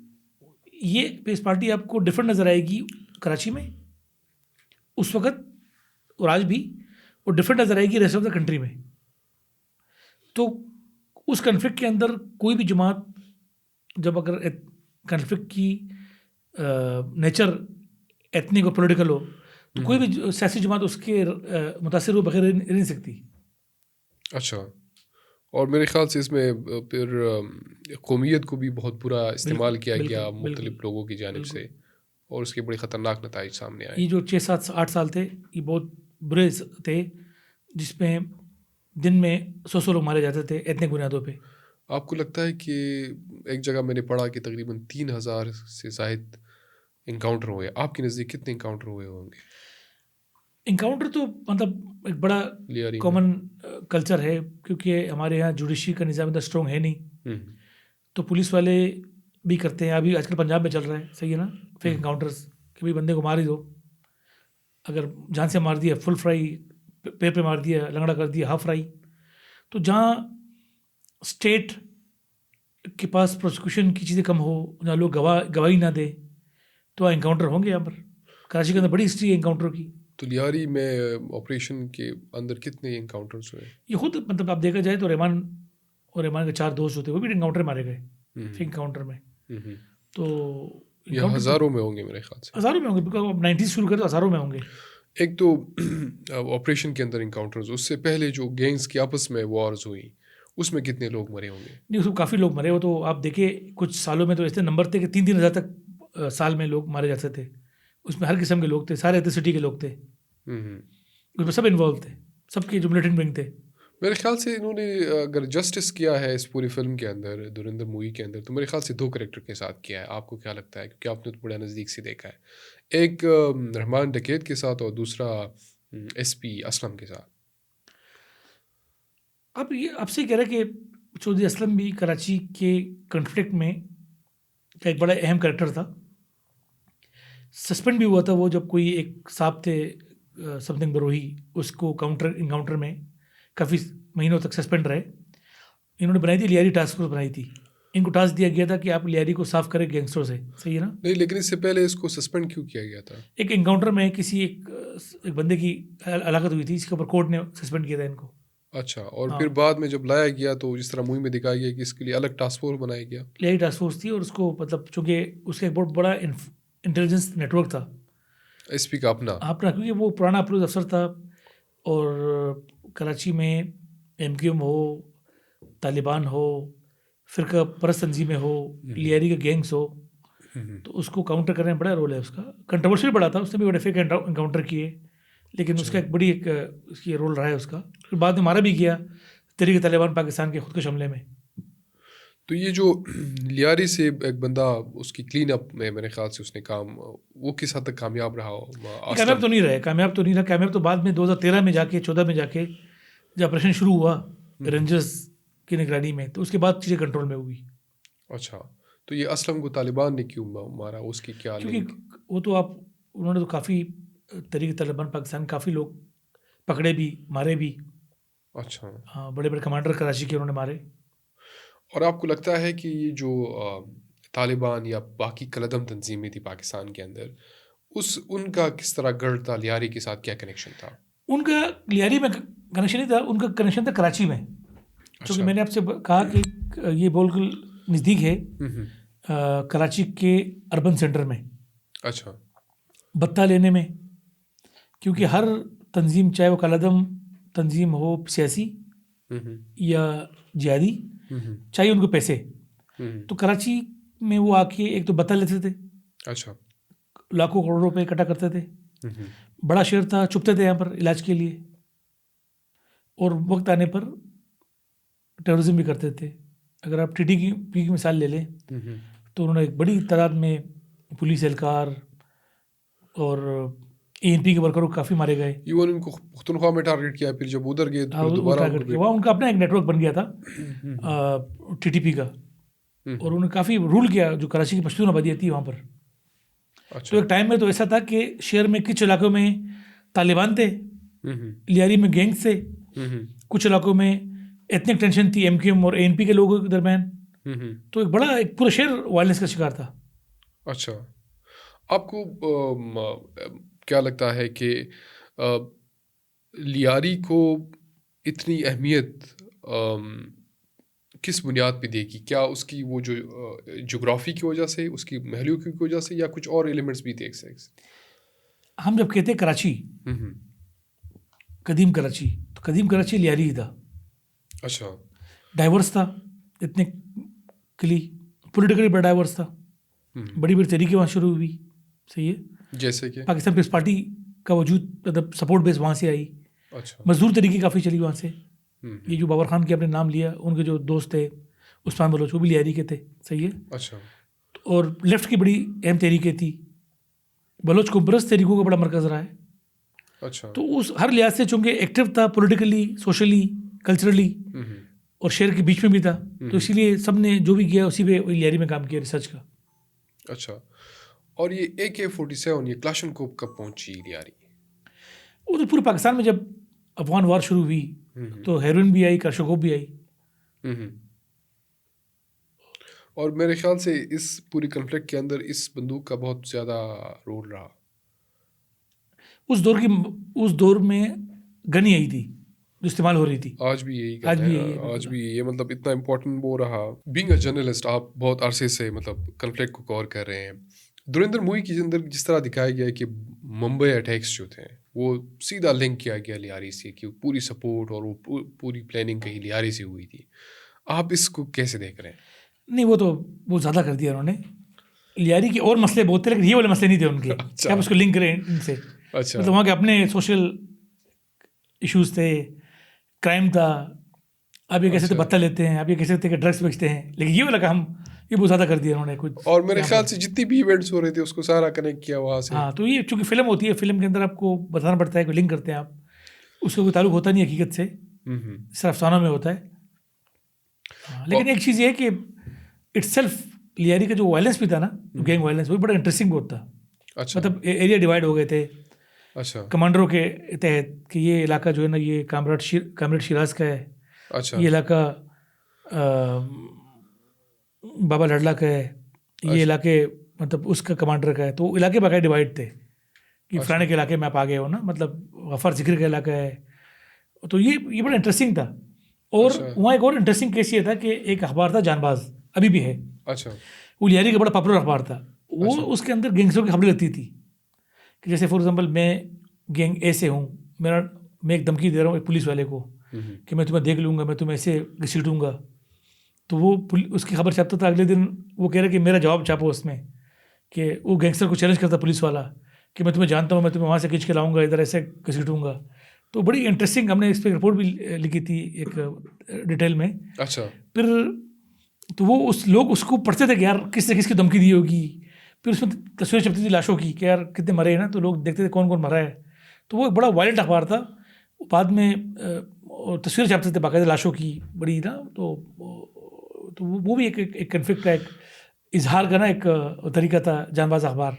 ये पीस पार्टी आपको डिफरेंट नज़र आएगी कराची में उस वक़्त और आज भी, और डिफरेंट नज़र आएगी रेस्ट ऑफ द कंट्री में। तो उस कन्फ्लिक्ट के अंदर कोई भी जमात, जब अगर कन्फ्लिक्ट की नेचर एथनिक और पॉलिटिकल हो, तो कोई भी सियासी जमात उसके मुतासिर हो बगैर रह नहीं सकती। अच्छा, और मेरे ख्याल से इसमें फिर कौमियत को भी बहुत बुरा इस्तेमाल बिल्कुल किया बिल्कुल गया बिल्कुल मुख्तलिफ लोगों की जानिब बिल्कुल। से, और उसके बड़े ख़तरनाक नताइज सामने आए। ये जो 6, 7, 8 साल थे, ये बहुत बुरे थे, जिसमें दिन में 100 लोग मारे जाते थे एथनिक बुनियादों पे। आपको लगता है कि एक जगह मैंने पढ़ा कि तकरीबन 3000 से ज़ायद इनकाउंटर हुए, आपके नज़दीक कितने इनकाउंटर हुए होंगे इनकाउंटर तो मतलब एक बड़ा लियारी में? कॉमन कल्चर है, क्योंकि हमारे यहाँ जुडिशरी का निज़ाम इतना स्ट्रॉन्ग है नहीं, हम्म। तो पुलिस वाले भी करते हैं। अभी आजकल पंजाब में चल रहा है, सही है ना, फेक इनकाउंटर्स, कि भाई बंदे को मार ही दो। अगर जान से मार दिया फुल फ्राई, पेट पे मार दिया, लंगड़ा कर दिया हाफ फ्राई। तो जहाँ स्टेट के पास प्रोसिक्यूशन की चीज़ें कम हो, जहाँ लोग गवाही ना दे, तो वहाँ इनकाउंटर होंगे। यहाँ पर कराची के अंदर बड़ी हिस्ट्री है इनकाउंटर की। तो लियारी में ऑपरेशन के अंदर कितने इनकाउंटर्स हुए? ये खुद मतलब आप देखा जाए तो रहमान के 4 दोस्त होते, वो भी इनकाउंटर मारे गए, हम्म। फेक इनकाउंटर में। हम्म। तो ये इनकाउंटर तो हज़ारों में होंगे मेरे ख्याल से। हज़ारों में होंगे, बिकॉज अब 90s शुरू करें तो हज़ारों में होंगे। एक तो ऑपरेशन के अंदर इनकाउंटर्स, उससे पहले जो गैंग्स की आपस में वॉर्स हुई, उसमें कितने लोग मरे होंगे? नहीं, उसमें काफ़ी लोग मरे। वो तो आप देखिए कुछ सालों में तो ऐसे नंबर थे कि 3-3 हज़ार तक साल में लोग मारे जाते थे। उसमें हर किस्म के लोग थे, सारे एथनिसिटी के लोग थे, हम्म। उसमें सब इन्वॉल्व थे, सबके जो मिलिटेंट विंग थे। मेरे ख्याल से इन्होंने अगर जस्टिस किया है इस पूरी फिल्म के अंदर, धुरंधर मूवी के अंदर, तो मेरे ख्याल से 2 कैरेक्टर के साथ किया है। आपको क्या लगता है, क्योंकि आपने तो बड़ा नज़दीक से देखा है, एक रहमान डकैत के साथ और दूसरा एसपी असलम के साथ? अब ये आपसे कह रहे कि चौधरी असलम भी कराची के कन्फ्लिक्ट में का एक बड़ा अहम कैरेक्टर था। सस्पेंड भी हुआ था वो, जब कोई एक साहब थे समथिंग बरोही, उसको इनकाउंटर में काफ़ी महीनों तक सस्पेंड रहे। इन्होंने बनाई थी, लियारी टास्क फोर्स बनाई थी। इनको टास्क दिया गया था कि आप लियारी को साफ करें गैंगस्टरों से, सही है ना। नहीं, लेकिन इससे पहले इसको सस्पेंड क्यों किया गया था? एक इनकाउंटर में किसी एक बंदे की हलाकत हुई थी, इसके ऊपर कोर्ट ने सस्पेंड किया था इनको। अच्छा, और हाँ। फिर बाद में जब लाया गया तो जिस तरह मूवी में दिखाया गया कि इसके लिए अलग टास्क फोर्स बनाया गया। लियारी टास्क फोर्स थी, और उसको मतलब चूंकि उसका एक बहुत बड़ा इंटेलिजेंस नेटवर्क था एसपी का अपना। अपना, क्योंकि वो पुराना पुलिस अफसर था, और कराची में MQM हो, तालिबान हो, फिरका परस्त तंजीमें हो, लियारी के गैंग्स हो, तो उसको काउंटर करने में बड़ा रोल है उसका। कंट्रोवर्शियल बड़ा था, उसने भी बड़े फेक इनकाउंटर किए, लेकिन उसका एक बड़ी उसकी रोल रहा है उसका। फिर बाद में मारा भी गया तहरीक तालिबान पाकिस्तान के खुदकुश हमले में। तो ये जो लियारी से एक बंदा उसकी क्लीन अप में मेरे ख्याल से उसने काम, वो किस हद तक कामयाब रहा हो? कामयाब तो नहीं रहा, कामयाब तो बाद में 2013 में जाके 14 में जाके जब ऑपरेशन शुरू हुआ रेंजर्स की निगरानी में, तो उसके बाद चीज़ें कंट्रोल में हुई। अच्छा, तो ये असलम को तालिबान ने क्यों मारा, उसकी क्या क्योंकि लिंक? वो तो उन्होंने तो काफ़ी तहरीक तालिबान पाकिस्तान काफ़ी लोग पकड़े भी, मारे भी। अच्छा, हाँ, बड़े बड़े कमांडर कराची के उन्होंने मारे। और आपको लगता है कि ये जो तालिबान या बाकी कलदम तंजीमें थी पाकिस्तान के अंदर, उनका किस तरह गढ़ था, लियारी के साथ क्या कनेक्शन था? उनका लियारी में कनेक्शन नहीं था, उनका कनेक्शन था कराची में। क्योंकि अच्छा। मैंने आपसे कहा कि ये बिल्कुल नज़दीक है कराची के अर्बन सेंटर में, अच्छा। बत्ता लेने में। क्योंकि हर तंजीम, चाहे वो कलदम तंजीम हो सियासी या जिहादी, चाहिए उनको पैसे, तो कराची में वो आके एक तो बत्ता लेते थे, अच्छा। लाखों करोड़ों रुपए इकट्ठा करते थे। बड़ा शहर था, छुपते थे यहाँ पर इलाज के लिए, और वक्त आने पर टेररिज्म भी करते थे। अगर आप टीटी की मिसाल ले लें, तो उन्होंने एक बड़ी तादाद में पुलिस एहलकार और ANP के वर्करों काफ़ी मारे गए। इवन उनको पुख्तनख्वा में टारगेट किया, फिर जब उधर गए तो हाँ, फिर दोबारा टारगेट किया। वहाँ उनका अपना एक नेटवर्क बन गया था TTP का, और उन्होंने काफ़ी रूल किया जो कराची की पश्तून आबादी थी वहाँ पर। अच्छा। तो एक टाइम में तो ऐसा था कि शहर में कुछ इलाकों में तालिबान थे, लियारी में गैंग्स थे, कुछ इलाकों में एथनिक टेंशन थी MQM और ANP के लोगों के दरमियान। तो एक पूरा शहर वायलेंस का शिकार था। अच्छा, आपको क्या लगता है कि लियारी को इतनी अहमियत किस बुनियाद पे देगी? क्या उसकी वो जो जोग्राफी की वजह से, उसकी महलियों की वजह से, या कुछ और एलिमेंट्स भी देख सकते? हम जब कहते हैं कराची, कदीम कराची, तो कदीम कराची लियारी ही था। अच्छा। डाइवर्स था, इतने पोलिटिकली बड़ा डाइवर्स था। बड़ी बड़ी तरीके वहाँ शुरू हुई, सही है। जैसे कि पाकिस्तान पीपल्स पार्टी का वजूद, मतलब सपोर्ट बेस वहाँ से आई। अच्छा। मजदूर तरीके काफ़ी चली वहाँ से। ये जो बाबर खान के आपने नाम लिया, उनके जो दोस्त थे उस्मान बलोच, वो भी लियारी के थे, सही है। अच्छा। और लेफ्ट की बड़ी अहम तहरीकें थी, बलोच कुम्बरस तहरीकों का बड़ा मरकज़ रहा है। अच्छा। तो उस हर लिहाज से चूँकि एक्टिव था, पॉलिटिकली, सोशली, कल्चरली, और शहर के बीच में भी था, तो इसीलिए सब ने जो भी किया उसी पे लियारी में काम किया, रिसर्च का। अच्छा, और ये AK-47 ये क्लाशनकोव कब पहुंची लियारी? वो तो पूरे पाकिस्तान में जब अफगान वार शुरू हुई तो हेरोइन भी आई, क्लाशनकोव भी आई। और मेरे ख्याल से इस पूरी कॉन्फ्लिक्ट के अंदर इस बंदूक का बहुत ज़्यादा रोल रहा। उस दौर में गनी आई थी जो इस्तेमाल हो रही थी। आज भी यही आज भी है, यही है, आज भी ये मतलब इतना इम्पोर्टेंट वो रहा। बीइंग अ जर्नलिस्ट, आप बहुत अरसे से मतलब कॉन्फ्लिक्ट को कवर कर रहे हैं। धुरंधर मूवी के अंदर जिस तरह दिखाया गया है कि मुंबई अटैक्स जो थे वो सीधा लिंक किया गया लियारी से, कि पूरी सपोर्ट और वो पूरी प्लानिंग कहीं लियारी से हुई थी। आप इसको कैसे देख रहे हैं? नहीं, वो तो बहुत ज़्यादा कर दिया उन्होंने। लियारी के और मसले बहुत थे, लेकिन ये वाले मसले नहीं थे उनके। अच्छा। क्या आप उसको लिंक करें इनसे? अच्छा। मतलब वहाँ के अपने सोशल इश्यूज थे, क्राइम था। आप ये कैसे थे बत्ता लेते हैं, आप ये कैसे थे कि ड्रग्स बेचते हैं, लेकिन ये वाला काम ये बहुत ज़्यादा कर दिया उन्होंने कुछ। और मेरे ख्याल से जितनी भी इवेंट्स हो रहे थे उसको सारा कनेक्ट किया वहाँ से। हाँ, तो ये चूंकि फिल्म होती है, फिल्म के अंदर आपको बताना पड़ता है कि लिंक करते हैं आप, उसका कोई ताल्लुक होता नहीं हकीकत से, सिर्फ अफसानों में होता है। हाँ, लेकिन एक चीज़ ये है कि इट्सेल्फ लियारी का जो वायलेंस भी था ना, गैंग वायलेंस, वो बड़ा इंटरेस्टिंग बहुत था। अच्छा। मतलब एरिया डिवाइड हो गए थे अच्छा। कमांडरों के तहत कि ये इलाका जो है ना, ये कामरेड शिराज का है। अच्छा। ये इलाका बाबा लड़ला का है, ये अच्छा। इलाके मतलब उसका कमांडर का है, तो इलाके बाकायदा डिवाइड थे कि अच्छा। फलाने के इलाके में आप आ गए हो ना, मतलब गफ़ार जिक्र का इलाका है। तो ये बड़ा इंटरेस्टिंग था। और अच्छा। वहाँ एक और इंटरेस्टिंग केस ये था कि एक अखबार था जानबाज, अभी भी है, अच्छा। वो लियारी का बड़ा पॉपुलर अखबार था। वो अच्छा। उसके अंदर गैंगस्टरों की खबरें लगती थी कि जैसे फॉर एग्जांपल मैं गैंग ए से हूँ, मैं एक धमकी दे रहा हूँ एक पुलिस वाले को कि मैं तुम्हें देख लूँगा, मैं तुम्हें ऐसे घसीटूंगा। तो वो उसकी खबर छापता था, अगले दिन वो कह रहा कि मेरा जवाब छापो उसमें, कि वो गैंगस्टर को चैलेंज करता पुलिस वाला कि मैं तुम्हें जानता हूँ, मैं तुम्हें वहाँ से खींच के लाऊंगा, इधर ऐसे घसीटूंगा। तो बड़ी इंटरेस्टिंग, हमने इस पर रिपोर्ट भी लिखी थी एक डिटेल में। अच्छा। फिर तो वो लोग उसको पढ़ते थे कि यार किसने किसकी धमकी दी होगी। फिर उसमें तस्वीरें छपती थी लाशों की कि यार कितने मरे हैं ना, तो लोग देखते थे कौन कौन मरा है। तो वो एक बड़ा वायलेंट अखबार था। बाद में और तस्वीरें छापते थे बाकायदा लाशों की बड़ी ना। तो वो भी एक कन्फ्लिक्ट का एक इजहार का ना एक तरीका था जानबाज अखबार।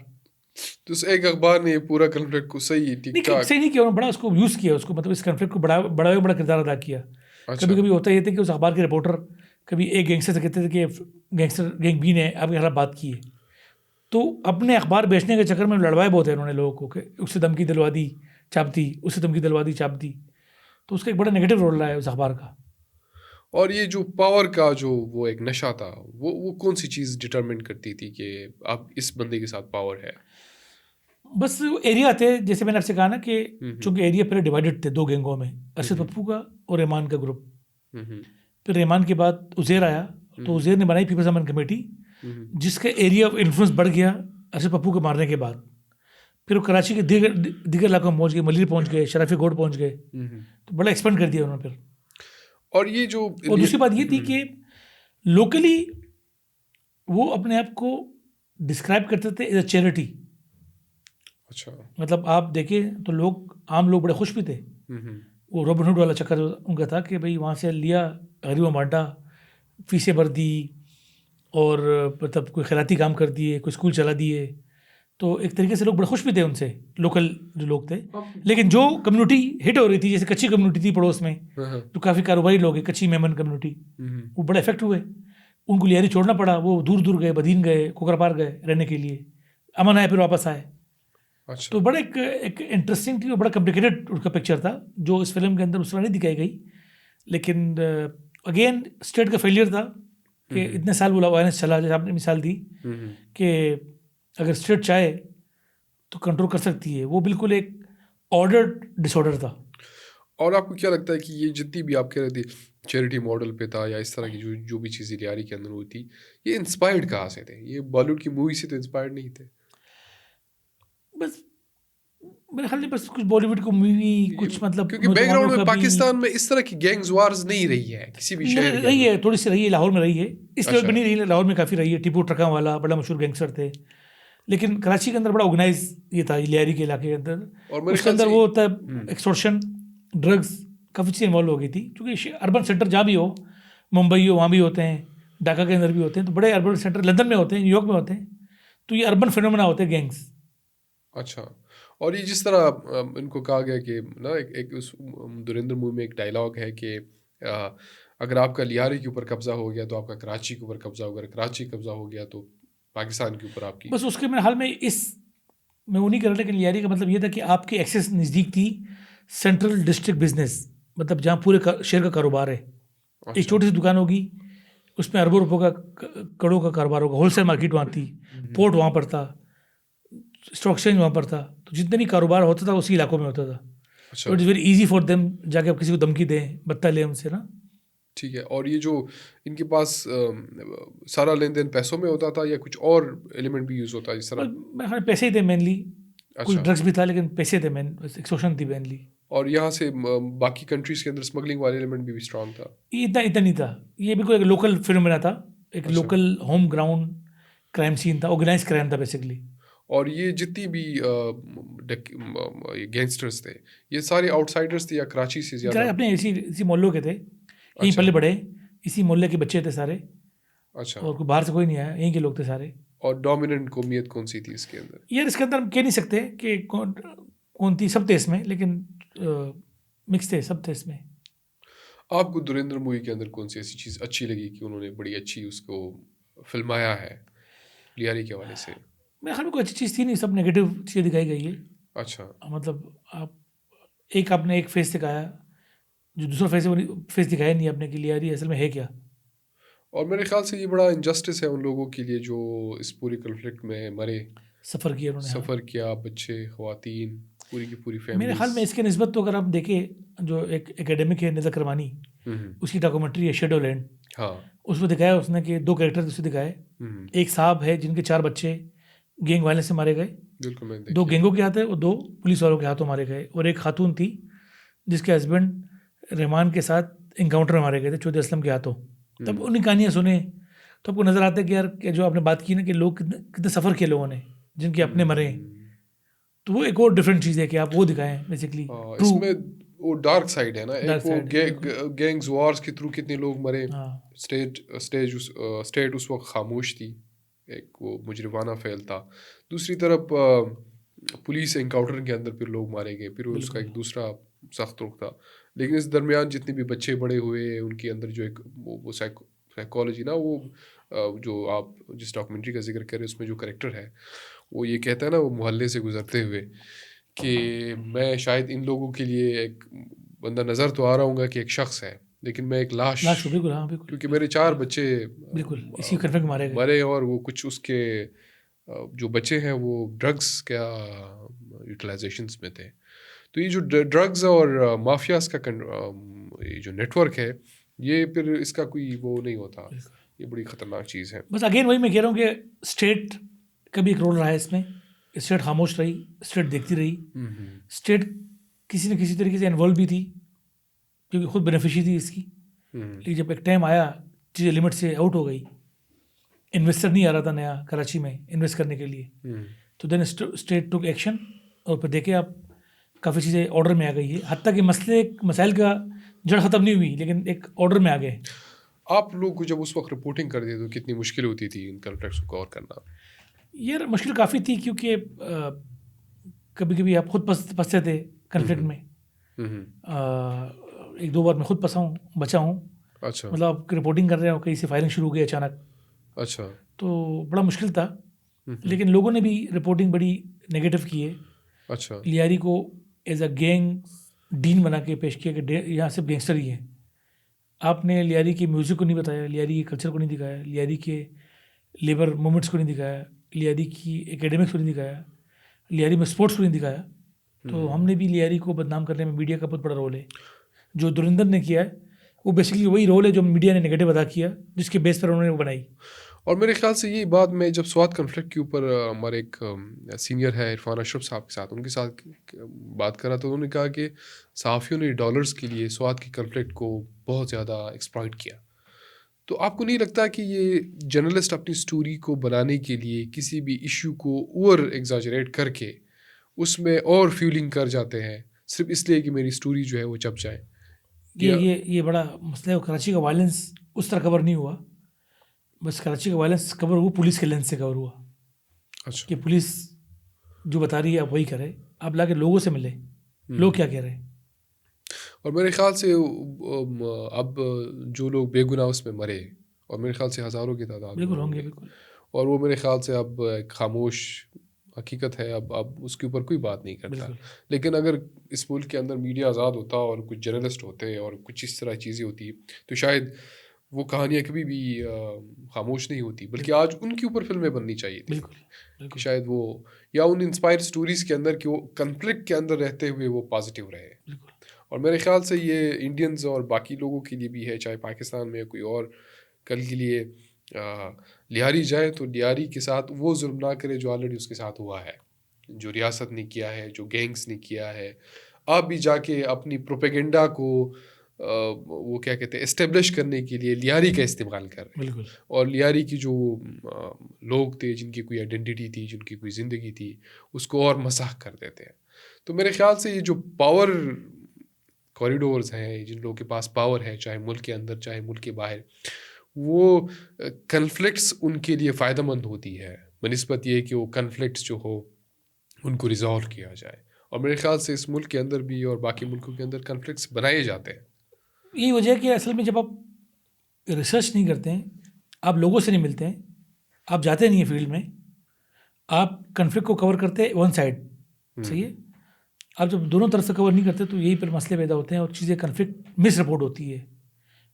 तो उस एक अखबार ने ये पूरा कॉन्फ्लिक्ट को सही ठीक नहीं ठाक। सही नहीं किया, उन्होंने बड़ा उसको यूज़ किया, उसको मतलब इस कन्फ्लिक्ट को बड़ा किरदार अदा किया। अच्छा। कभी कभी होता ये था कि उस अखबार के रिपोर्टर कभी एक गैंगस्टर से कहते थे कि गैंगस्टर गैंग बी ने आपके खिलाफ बात की है, तो अपने अखबार बेचने के चक्कर में लड़वाए बहुत है उन्होंने लोगों को कि उससे धमकी दिलवा दी चाप दी, उससे धमकी दिलवा दी चाप दी। तो उसका एक बड़ा नेगेटिव रोल रहा है उस अखबार का। और ये जो पावर का जो वो एक नशा था, वो कौन सी चीज़ डिटरमिन करती थी कि अब इस बंदे के साथ पावर है? बस एरिया थे, जैसे मैंने आपसे कहा ना कि हम्म। चूंकि एरिया पहले डिवाइडेड थे दो गैंगों में, अरशद हम्म। पप्पू का और रहमान का ग्रुप। हम्म। फिर रहमान के बाद उज़ैर आया, तो उज़ैर ने बनाई पीपल्स अमन कमेटी, हम्म। जिसका एरिया ऑफ इन्फ्लुएंस बढ़ गया अरशद पप्पू को मारने के बाद। फिर वो कराची के दीगर दीगर इलाकों में पहुँच गए, मलिर पहुँच गए, शराफी गोड पहुँच गए। हम्म। तो बड़ा एक्सपेंड कर दिया उन्होंने फिर। और ये जो और दूसरी बात ये थी कि लोकली वो अपने आप को डिस्क्राइब करते थे एज अ चैरिटी। अच्छा। मतलब आप देखें तो आम लोग बड़े खुश भी थे। हम्म। वो रॉबिन हुड वाला चक्कर उनका था कि भाई वहाँ से लिया, गरीबों बांटा, फीसें भर दी, और मतलब कोई खैराती काम कर दिए, कोई स्कूल चला दिए। तो एक तरीके से लोग बड़े खुश भी थे उनसे, लोकल जो लोग थे। लेकिन जो कम्युनिटी हिट हो रही थी, जैसे कच्ची कम्युनिटी थी पड़ोस में, हाँ। जो काफ़ी कारोबारी लोग हैं, कच्ची मेमन कम्युनिटी, हम्म। वो बड़े इफेक्ट हुए। उनको लियारी छोड़ना पड़ा, वो दूर दूर गए, बदीन गए, कोकरापार गए रहने के लिए। अमन आए फिर वापस आए। अच्छा। तो बड़ा एक इंटरेस्टिंग थी और बड़ा कॉम्प्लिकेटेड उसका पिक्चर था, जो इस फिल्म के अंदर उस तरह नहीं दिखाई गई। लेकिन अगेन स्टेट का फेलियर था कि इतने साल वो वायलेंस चला, जैसे आपने मिसाल दी हम्म। कि अगर स्टेट चाहे तो कंट्रोल कर सकती है। वो बिल्कुल एक ऑर्डर्ड डिसऑर्डर था। और आपको क्या लगता है कि ये जितनी भी आप कह रहे थे चैरिटी मॉडल पे था या इस तरह की जो भी चीज़ें लियारी के अंदर हुई थी, ये इंस्पायर्ड कहाँ से थे? ये बॉलीवुड की मूवी से तो इंस्पायर्ड नहीं थे। बस मेरे ख्याल में बस कुछ बॉलीवुड की मूवी, कुछ मतलब क्योंकि बैकग्राउंड नौजवानों का में भी पाकिस्तान में इस तरह की गैंग्स वार्स नहीं रही है किसी भी शहर के रही अंदर। है, थोड़ी सी रही है, लाहौर में रही है, इस लेवल अच्छा। पे नहीं रही, लाहौर में काफ़ी रही है। टिपू ट्रका वाला बड़ा मशहूर गैंगस्टर थे। लेकिन कराची के अंदर बड़ा ऑर्गेनाइज ये था, लियारी के इलाके के अंदर। और मेरे उसके ख्याल अंदर से वो होता है एक्सटॉर्शन, ड्रग्स, काफ़ी चीज़ें इन्वॉल्व हो गई थी। क्योंकि अर्बन सेंटर जहाँ भी हो, मुंबई हो वहाँ भी होते हैं, ढाका के अंदर भी होते हैं, तो बड़े अर्बन सेंटर लंदन में होते हैं, न्यूयॉर्क में होते हैं। तो ये अर्बन फिनोमेना होते हैं गैंग्स। अच्छा। और ये जिस तरह इनको कहा गया कि ना एक उस धुरंधर मूवी में एक डायलॉग है कि अगर आपका लियारी के ऊपर कब्जा हो गया तो आपका कराची के ऊपर कब्जा होगा, अगर कराची कब्जा हो गया तो पाकिस्तान के ऊपर आपकी। बस उसके मेरे हाल में मैं वो नहीं कर रहा, लेकिन लियारी का मतलब ये था कि आपकी एक्सेस नज़दीक थी सेंट्रल डिस्ट्रिक्ट बिजनेस, मतलब जहाँ पूरे शहर का कारोबार है। एक अच्छा। छोटी सी दुकान होगी, उसमें अरबों रुपयों का करोड़ों का कारोबार होगा। होलसेल मार्केट वहाँ थी, पोर्ट वहाँ पर था, स्टॉक एक्सचेंज वहाँ पर था। तो जितने भी कारोबार होता था उसी इलाकों में होता था। अच्छा। तो it is very easy for them, जाके आप किसी को धमकी दें, बत्ता लें उनसे ना। ठीक है। और ये जो इनके पास सारा लेन देन पैसों में होता था या कुछ और एलिमेंट भी यूज़ होता है इस और तरह? मेरे ख्याल में पैसे ही थे मेनली, कुछ अच्छा। ड्रग्स भी था, लेकिन पैसे थे मेन, एक्सटॉर्शन थी मेनली। और यहाँ से बाकी कंट्रीज के अंदर स्मगलिंग वाले एलिमेंट भी स्ट्रांग था? ये इतना नहीं था, ये बिल्कुल एक लोकल फिनोमेना था, एक अच्छा। Local home ground crime scene था, ऑर्गेनाइज क्राइम था बेसिकली। और ये जितनी भी गैंगस्टर्स थे, ये सारे आउटसाइडर्स थे या कराची से ज़्यादा? अपने इसी मोहल्लों के थे, यहीं अच्छा। पले बड़े, इसी मोहल्ले के बच्चे थे सारे, अच्छा। और कोई बाहर से कोई नहीं आया, यहीं के लोग थे सारे। और डोमिनेंट कौमियत कौन सी थी इसके अंदर? यार इसके अंदर हम कह नहीं सकते कि कौन थी, सब थे इसमें, लेकिन मिक्स थे, सब थे इसमें। आपको धुरंधर मूवी के अंदर कौन सी ऐसी चीज़ अच्छी लगी कि उन्होंने बड़ी अच्छी उसको फिल्माया है लियारी के हवाले से? मेरे ख्याल में कोई अच्छी चीज़ थी नहीं, सब नेगेटिव चीज़ें दिखाई गई है। अच्छा। मतलब आप आपने एक फेस दिखाया, जो दूसरा फेस दिखाया नहीं आपने कि लियारी असल में है क्या। और मेरे ख्याल से ये बड़ा इनजस्टिस है उन लोगों के लिए जो इस पूरी कॉन्फ्लिक्ट में मरे, सफ़र किया उन्होंने, हाँ। सफ़र किया, बच्चे, ख़वातीन, पूरी की पूरी मेरे ख्याल फैमिलीज़। में इसके निस्बत तो अगर आप देखें, जो एक एकेडमिक है निज़र करवानी, हुँ, उसकी डॉक्यूमेंट्री है शेडो लैंड, हाँ। उसमें दिखाया उसने कि 2 कैरेक्टर उसने दिखाए। हुँ, एक साहब है जिनके 4 बच्चे गैंग वायलेंस से मारे गए, बिल्कुल मैंने 2 देखी है। गैंगों के हाथ है और 2 पुलिस वालों के हाथों मारे गए, और एक खातून थी जिसके हस्बैंड रहमान के साथ एनकाउंटर में मारे गए थे चौधरी असलम के हाथों। तब उन्हीं कहानियाँ सुने तो आपको नज़र आता है कि यार कि जो आपने बात की ना कि लोग कितने कितने सफ़र किए लोगों ने, जिनके अपने मरे हैं। हुँ। तो वो एक और डिफरेंट चीज़ है कि आप वो दिखाएं बेसिकली ट्रू इसमें वो डार्क साइड है ना, एक डार्क वो साइड, बिल्कुल। गैंग्स वॉर्स के थ्रू कितने लोग मरे। हाँ, स्टेट उस वक्त खामोश थी, एक वो मुजरिमाना फ़ेल था। दूसरी तरफ पुलिस एनकाउंटर के अंदर फिर लोग मारे गए, फिर उसका बिल्कुल, एक दूसरा सख्त रुख था। लेकिन इस दरमियान जितने भी बच्चे बड़े हुए उनके अंदर जो एक वो साइकोलॉजी ना, वो जो आप जिस डॉक्यूमेंट्री का जिक्र कर रहे हैं उसमें जो करेक्टर है वो ये कहता है ना, वो मोहल्ले से गुजरते हुए कि मैं शायद इन लोगों के लिए एक बंदा नज़र तो आ रहा हूँगा कि एक शख्स है, लेकिन मैं एक लाश, लास्ट बिल्कुल, हाँ, बिल्कुल, क्योंकि मेरे बिल्कुल, 4 बिल्कुल, बच्चे बिल्कुल, इसी कन्फ्लिक्ट में मारे गए। मरे और वो कुछ उसके जो बच्चे हैं वो ड्रग्स क्या यूटिलाइजेशंस में थे। तो ये जो ड्रग्स और माफियाज का ये जो नेटवर्क है, ये फिर इसका कोई वो नहीं होता, बिल्कुल। ये बड़ी खतरनाक चीज़ है। बस अगेन वही मैं कह रहा हूँ कि स्टेट का भी एक रोल रहा है इसमें। स्टेट खामोश रही, स्टेट देखती रही, हम्म, स्टेट किसी न किसी तरीके से इन्वॉल्व भी थी क्योंकि खुद बेनिफिशियरी थी इसकी। हम्म, लेकिन जब एक टाइम आया चीज़ें लिमिट से आउट हो गई, इन्वेस्टर नहीं आ रहा था नया कराची में इन्वेस्ट करने के लिए, हम्म। तो देन स्टेट टुक एक्शन, और फिर देखे आप काफ़ी चीज़ें ऑर्डर में आ गई है, हत्ता कि मसाइल का जड़ ख़त्म नहीं हुई लेकिन एक ऑर्डर में आ गए। आप लोग को जब उस वक्त रिपोर्टिंग कर दिए तो कितनी मुश्किल होती थी इन कॉन्फ्लिक्ट्स को कवर करना? यार मुश्किल काफ़ी थी क्योंकि कभी कभी आप खुद फंसते थे कन्फ्लिक्ट हम्म, में। हम्म। 1-2 बार मैं खुद फंसा हूँ, बचा हूँ। अच्छा, मतलब आप रिपोर्टिंग कर रहे हो, कहीं से फायरिंग शुरू हो गई अचानक, अच्छा। तो बड़ा मुश्किल था। हम्म, लेकिन लोगों ने भी रिपोर्टिंग बड़ी नेगेटिव की है। अच्छा। लियारी को एज अ गैंग डीन बना के पेश किया कि यहाँ सिर्फ गैंगस्टर ही है। आपने लियारी के म्यूज़िक को नहीं बताया, लियारी के कल्चर को नहीं दिखाया, लियारी के लेबर मूवमेंट्स को नहीं दिखाया, लियारी की एकेडमिक्स को नहीं दिखाया, लियारी में स्पोर्ट्स को नहीं दिखाया। तो हम्म। हमने भी लियारी को बदनाम करने में मीडिया का बहुत बड़ा रोल है। जो धुरंधर ने किया है वो बेसिकली वही रोल है जो मीडिया ने नेगेटिव अदा किया, जिसके बेस पर उन्होंने वो बनाई। और मेरे ख्याल से ये बात मैं जब स्वात कॉन्फ्लिक्ट के ऊपर हमारे एक सीनियर है इरफान अशरफ साहब के साथ, उनके साथ बात करा तो उन्होंने कहा कि सहाफ़ियों ने डॉलर्स के लिए स्वात की कॉन्फ्लिक्ट को बहुत ज़्यादा एक्सप्लॉइट किया। तो आपको नहीं लगता कि ये जर्नलिस्ट अपनी स्टोरी को बनाने के लिए किसी भी इशू को ओवर एग्जाजरेट करके उसमें और फ्यूलिंग कर जाते हैं सिर्फ इसलिए कि मेरी स्टोरी जो है वो छप जाए? कि ये बड़ा मसला है। कराची का वायलेंस उस तरह कवर नहीं हुआ। बस कराची का वायलेंस कवर हुआ पुलिस के लेंस से कवर हुआ अच्छा। कि पुलिस जो बता रही है आप वही करें। आप लाके लोगों से मिले, लोग क्या कह रहे हैं। और मेरे ख्याल से अब जो लोग बेगुनाह उसमें मरे, और मेरे ख्याल से हज़ारों की तादाद में बिल्कुल होंगे, होंगे, बिल्कुल, और वो मेरे ख्याल से अब एक खामोश हकीकत है, अब उसके ऊपर कोई बात नहीं करता। बिल्कुल, लेकिन अगर इस मुल्क के अंदर मीडिया आज़ाद होता और कुछ जर्नलिस्ट होते और कुछ इस तरह चीज़ें होती तो शायद वो कहानियाँ कभी भी खामोश नहीं होती, बल्कि बिल्कुल, आज उनके ऊपर फिल्में बननी चाहिए थी बिल्कुल, कि बिल्कुल, शायद वो, या उन इंस्पायर्ड स्टोरीज़ के अंदर कि वो कन्फ्लिक्ट के अंदर रहते हुए वो पॉजिटिव रहे। बिल्कुल, और मेरे ख़्याल से ये इंडियंस और बाकी लोगों के लिए भी है, चाहे पाकिस्तान में या कोई और, कल के लिए लिहारी जाए तो लिहारी के साथ वो जुल्म ना करे जो ऑलरेडी उसके साथ हुआ है, जो रियासत ने किया है, जो गैंग्स ने किया है। आप भी जाके अपनी प्रोपेगेंडा को वो क्या कहते हैं इस्टेब्लिश करने के लिए लिहारी का इस्तेमाल कर रहे हैं, बिल्कुल, और लिहारी की जो लोग थे जिनकी कोई आइडेंटिटी थी, जिनकी कोई ज़िंदगी थी, उसको और मज़ाक कर देते हैं। तो मेरे ख़्याल से ये जो पावर कॉरिडोर्स हैं, जिन लोगों के पास पावर है, चाहे मुल्क के अंदर चाहे मुल्क के बाहर, वो कन्फ्लिक्ट्स उनके लिए फ़ायदेमंद होती है बनिस्बत ये कि वो कन्फ्लिक्ट्स जो हो उनको रिजॉल्व किया जाए। और मेरे ख्याल से इस मुल्क के अंदर भी और बाकी मुल्कों के अंदर कन्फ्लिक्ट्स बनाए जाते हैं। यही वजह है कि असल में जब आप रिसर्च नहीं करते हैं, आप लोगों से नहीं मिलते हैं, आप जाते नहीं हैं फील्ड में, आप कन्फ्लिक्ट को कवर करते हैं वन साइड, सही है। आप जब दोनों तरफ से कवर नहीं करते तो यही पर मसले पैदा होते हैं और चीज़ें कन्फ्लिक्ट मिस रिपोर्ट होती है,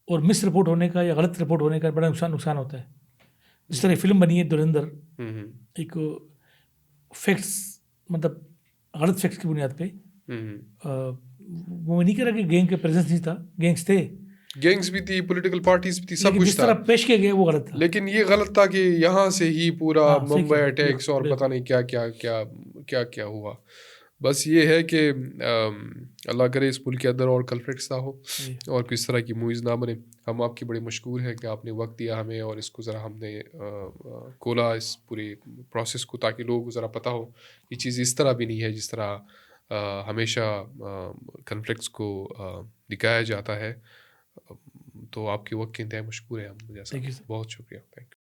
और मिस रिपोर्ट होने का या गलत रिपोर्ट होने का बड़ा नुकसान होता है। जिस तरह फिल्म बनी है धुरंधर, एक फैक्ट्स, मतलब गलत फैक्ट्स की बुनियाद पे, वो नहीं कह रहा कि गैंग का प्रेजेंस नहीं था, गैंग्स थे, गैंग्स भी थी, पॉलिटिकल पार्टीज भी थी, सब लेकिन कुछ जिस था। तरह पेश किया गया वो गलत था। लेकिन ये गलत था कि यहाँ से ही पूरा हाँ, सही मुंबई कहा, अटैक्स और बिल्कुल, पता नहीं क्या क्या क्या क्या क्या हुआ। बस ये है कि अल्लाह करे इस मुल्क के अंदर और कन्फ्लिक्ट्स ना हो जी। और किस तरह की मूवीज़ ना बने। हम आपके बड़े मशकूर हैं कि आपने वक्त दिया हमें और इसको ज़रा हमने खोला इस पूरे प्रोसेस को, ताकि लोगों को ज़रा पता हो ये चीज़ इस तरह भी नहीं है जिस तरह हमेशा कन्फ्लिक्ट्स को दिखाया जाता है। तो आपके वक्त के इंतहाई मशकूर हैं हम, जैसा थैंक यू सर। बहुत शुक्रिया, थैंक यू।